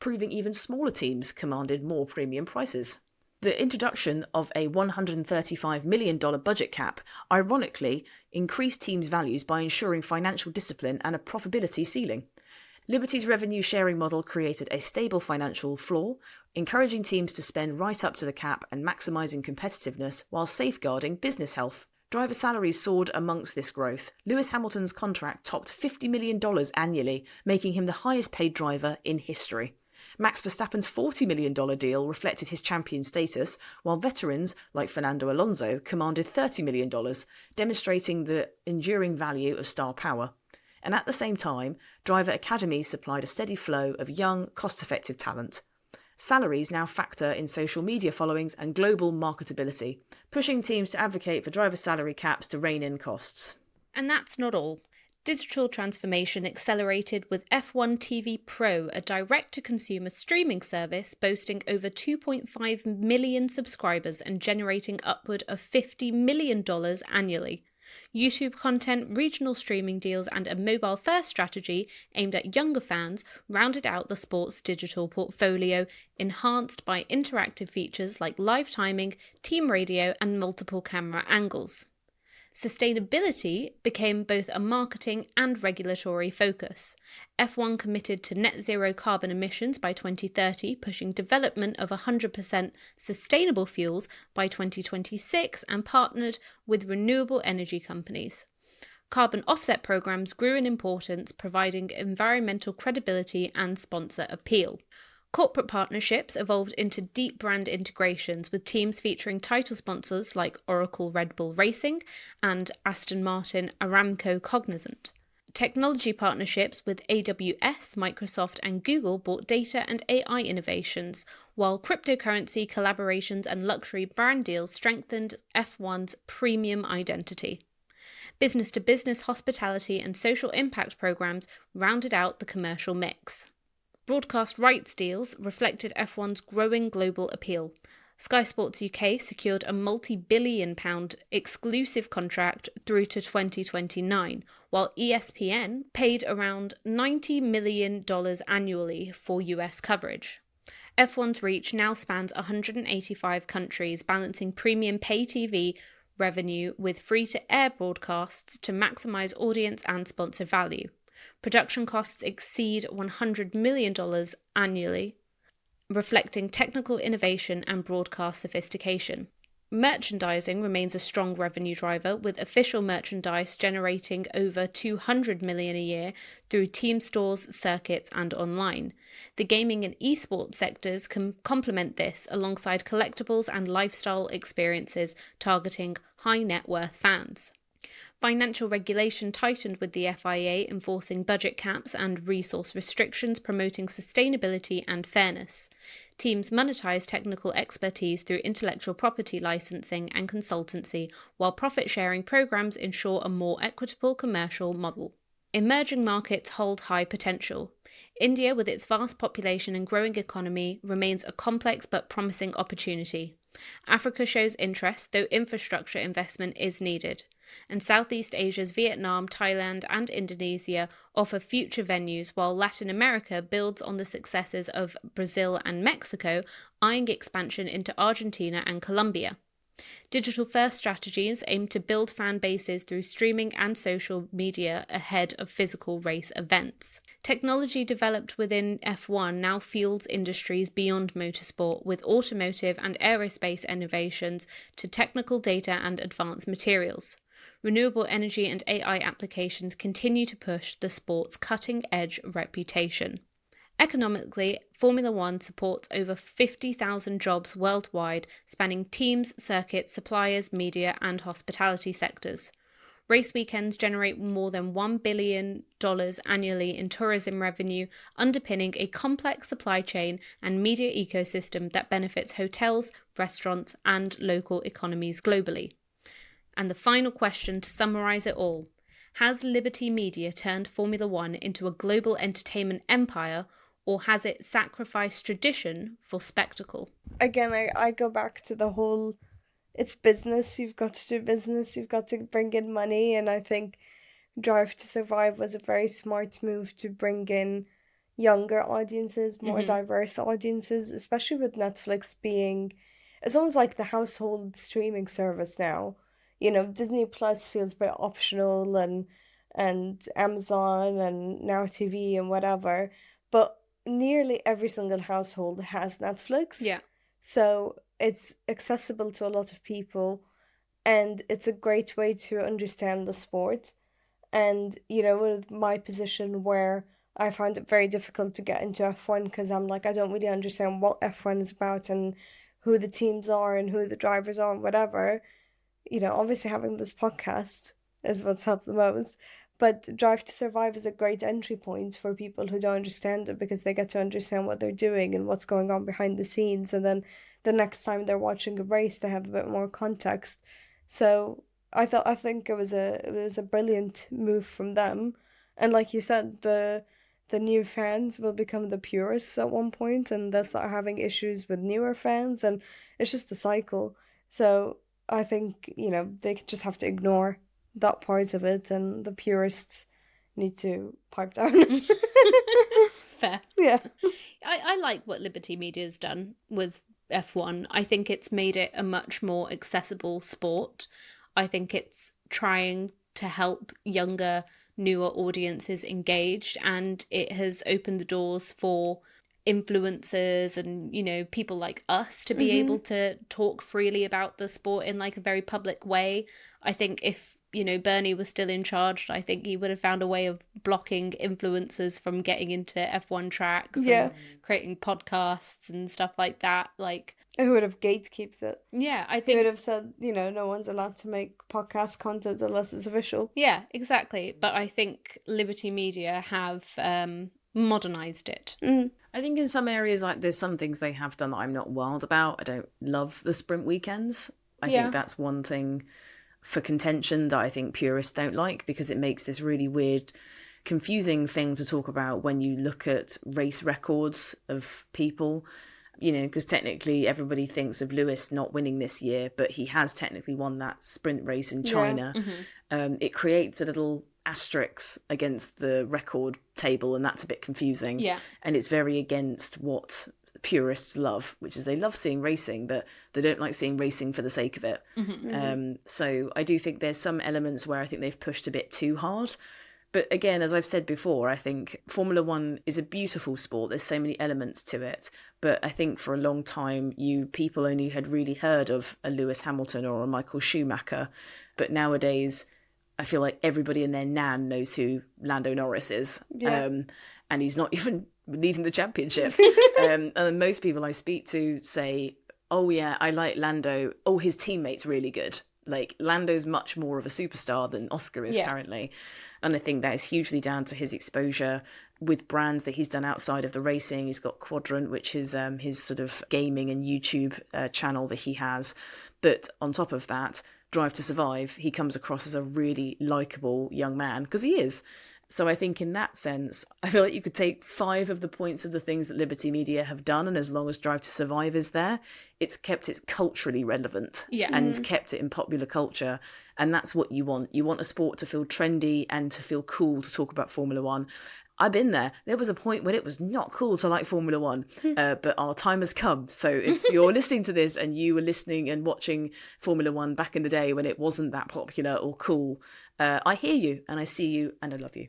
proving even smaller teams commanded more premium prices. The introduction of a $135 million budget cap, ironically, increased teams' values by ensuring financial discipline and a profitability ceiling. Liberty's revenue sharing model created a stable financial floor, encouraging teams to spend right up to the cap and maximising competitiveness while safeguarding business health. Driver salaries soared amongst this growth. Lewis Hamilton's contract topped $50 million annually, making him the highest paid driver in history. Max Verstappen's $40 million deal reflected his champion status, while veterans like Fernando Alonso commanded $30 million, demonstrating the enduring value of star power. And at the same time, driver academies supplied a steady flow of young, cost-effective talent. Salaries now factor in social media followings and global marketability, pushing teams to advocate for driver salary caps to rein in costs. And that's not all. Digital transformation accelerated with F1 TV Pro, a direct-to-consumer streaming service boasting over 2.5 million subscribers and generating upward of $50 million annually. YouTube content, regional streaming deals, and a mobile-first strategy aimed at younger fans rounded out the sport's digital portfolio, enhanced by interactive features like live timing, team radio, and multiple camera angles. Sustainability became both a marketing and regulatory focus. F1 committed to net zero carbon emissions by 2030, pushing development of 100% sustainable fuels by 2026, and partnered with renewable energy companies. Carbon offset programs grew in importance, providing environmental credibility and sponsor appeal. Corporate partnerships evolved into deep brand integrations, with teams featuring title sponsors like Oracle Red Bull Racing and Aston Martin Aramco Cognizant. Technology partnerships with AWS, Microsoft, and Google brought data and AI innovations, while cryptocurrency collaborations and luxury brand deals strengthened F1's premium identity. Business-to-business hospitality and social impact programs rounded out the commercial mix. Broadcast rights deals reflected F1's growing global appeal. Sky Sports UK secured a multi-billion-pound exclusive contract through to 2029, while ESPN paid around $90 million annually for US coverage. F1's reach now spans 185 countries, balancing premium pay TV revenue with free-to-air broadcasts to maximise audience and sponsor value. Production costs exceed $100 million annually, reflecting technical innovation and broadcast sophistication. Merchandising remains a strong revenue driver, with official merchandise generating over $200 million a year through team stores, circuits, and online. The gaming and esports sectors can complement this alongside collectibles and lifestyle experiences targeting high net worth fans. Financial regulation tightened, with the FIA enforcing budget caps and resource restrictions, promoting sustainability and fairness. Teams monetize technical expertise through intellectual property licensing and consultancy, while profit-sharing programs ensure a more equitable commercial model. Emerging markets hold high potential. India, with its vast population and growing economy, remains a complex but promising opportunity. Africa shows interest, though infrastructure investment is needed. And Southeast Asia's Vietnam, Thailand, and Indonesia offer future venues, while Latin America builds on the successes of Brazil and Mexico, eyeing expansion into Argentina and Colombia. Digital-first strategies aim to build fan bases through streaming and social media ahead of physical race events. Technology developed within F1 now fuels industries beyond motorsport, with automotive and aerospace innovations to technical data and advanced materials. Renewable energy and AI applications continue to push the sport's cutting-edge reputation. Economically, Formula One supports over 50,000 jobs worldwide, spanning teams, circuits, suppliers, media, and hospitality sectors. Race weekends generate more than $1 billion annually in tourism revenue, underpinning a complex supply chain and media ecosystem that benefits hotels, restaurants, and local economies globally. And the final question to summarise it all: has Liberty Media turned Formula One into a global entertainment empire, or has it sacrificed tradition for spectacle? Again, I go back to the whole, it's business, you've got to do business, you've got to bring in money, and I think Drive to Survive was a very smart move to bring in younger audiences, more diverse audiences, especially with Netflix being, it's almost like the household streaming service now. You know, Disney Plus feels very optional, and Amazon and Now TV and whatever, but nearly every single household has Netflix. Yeah. So it's accessible to a lot of people, and it's a great way to understand the sport. And, you know, with my position where I found it very difficult to get into F1 because I'm like, I don't really understand what F1 is about and who the teams are and who the drivers are and whatever. You know, obviously having this podcast is what's helped the most. But Drive to Survive is a great entry point for people who don't understand it, because they get to understand what they're doing and what's going on behind the scenes. And then the next time they're watching a race, they have a bit more context. So I think it was a brilliant move from them. And like you said, the new fans will become the purists at one point, and they'll start having issues with newer fans, and it's just a cycle. So I think, you know, they just have to ignore that part of it, and the purists need to pipe down. It's fair. Yeah. I like what Liberty Media's done with F1. I think it's made it a much more accessible sport. I think it's trying to help younger, newer audiences engaged, and it has opened the doors for influencers and, you know, people like us to be able to talk freely about the sport in like a very public way. I think if, you know, Bernie was still in charge, I think he would have found a way of blocking influencers from getting into F1 tracks and creating podcasts and stuff like that. Like, Who would have gatekept it? yeah, I He think would have said, you know, no one's allowed to make podcast content unless it's official. yeah, exactly. But I think Liberty Media have modernized it. I think in some areas, like, there's some things they have done that I'm not wild about. I don't love the sprint weekends. I think that's one thing for contention that I think purists don't like, because it makes this really weird, confusing thing to talk about when you look at race records of people. You know, because technically everybody thinks of Lewis not winning this year, but he has technically won that sprint race in China. It creates a little asterisk against the record table, and that's a bit confusing. Yeah. And it's very against what purists love, which is they love seeing racing, but they don't like seeing racing for the sake of it. So I do think there's some elements where I think they've pushed a bit too hard. But again, as I've said before, I think Formula One is a beautiful sport. There's so many elements to it. But I think for a long time, people only had really heard of a Lewis Hamilton or a Michael Schumacher. But nowadays, I feel like everybody and their nan knows who Lando Norris is. Yeah. And he's not even leading the championship. And most people I speak to say, oh yeah, I like Lando. Oh, his teammate's really good. Like, Lando's much more of a superstar than Oscar is currently. And I think that is hugely down to his exposure with brands that he's done outside of the racing. He's got Quadrant, which is his sort of gaming and YouTube channel that he has. But on top of that, Drive to Survive, he comes across as a really likeable young man, because he is. So I think in that sense, I feel like you could take 5 of the points of the things that Liberty Media have done, and as long as Drive to Survive is there, it's kept it culturally relevant and kept it in popular culture. And that's what you want. You want a sport to feel trendy and to feel cool to talk about Formula One. I've been there. There was a point when it was not cool to like Formula One, but our time has come. So if you're listening to this and you were listening and watching Formula One back in the day when it wasn't that popular or cool, I hear you and I see you and I love you.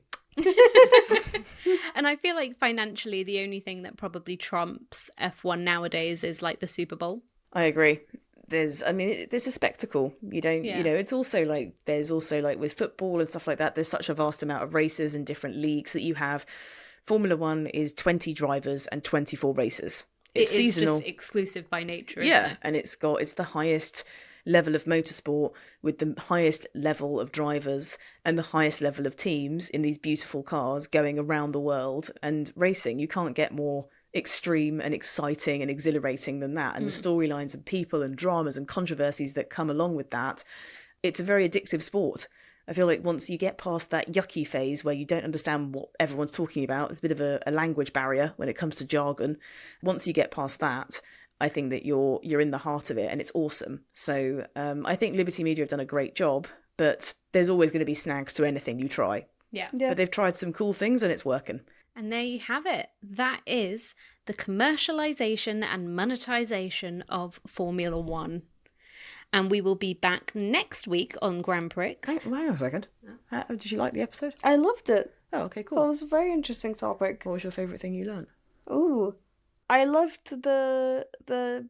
And I feel like financially the only thing that probably trumps F1 nowadays is like the Super Bowl. I agree. There's a spectacle. It's also like, there's also like with football and stuff like that, there's such a vast amount of races and different leagues that you have. Formula One is 20 drivers and 24 races. It's seasonal. Just exclusive by nature, isn't Yeah, it? and it's the highest level of motorsport with the highest level of drivers and the highest level of teams in these beautiful cars going around the world and racing. You can't get more extreme and exciting and exhilarating than that. And the storylines of people and dramas and controversies that come along with that, it's a very addictive sport. I feel like once you get past that yucky phase where you don't understand what everyone's talking about, there's a bit of a language barrier when it comes to jargon. Once you get past that, I think that you're in the heart of it and it's awesome. So I think Liberty Media have done a great job, but there's always going to be snags to anything you try. Yeah. But they've tried some cool things and it's working. And there you have it. That is the commercialization and monetization of Formula One. And we will be back next week on Grand Prix. Hang on a second. Did you like the episode? I loved it. Oh, okay, So it cool. was a very interesting topic. What was your favourite thing you learned? Ooh. I loved the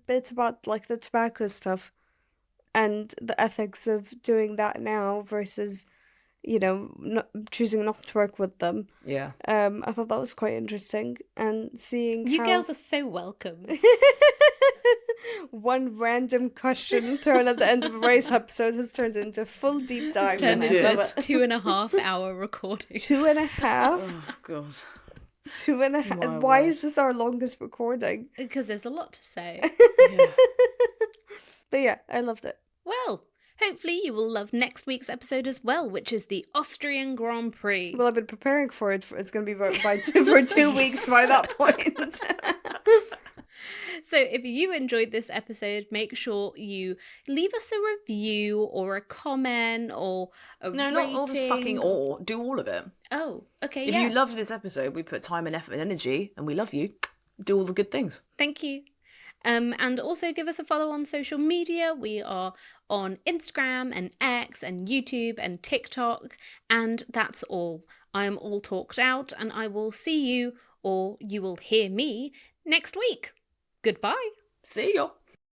bits about like the tobacco stuff and the ethics of doing that now versus, choosing not to work with them. Yeah. I thought that was quite interesting and seeing You how girls are so welcome. one random question thrown at the end of a race episode has turned into a full deep dive. Turned And I into love a it. 2.5 hour recording. 2.5. Oh, God. 2.5. My Why word. is this our longest recording? Because there's a lot to say. Yeah. But yeah, I loved it. Well, hopefully you will love next week's episode as well, which is the Austrian Grand Prix. Well, I've been preparing for it. It's going to be for 2 weeks by that point. So if you enjoyed this episode, make sure you leave us a review or a comment or a No, rating. not all this fucking or. Do all of it. Oh, okay, If yeah. you loved this episode, we put time and effort and energy, and we love you. Do all the good things. Thank you. And also give us a follow on social media. We are on Instagram and X and YouTube and TikTok. And that's all. I am all talked out, and I will see you, or you will hear me, next week. Goodbye. See ya.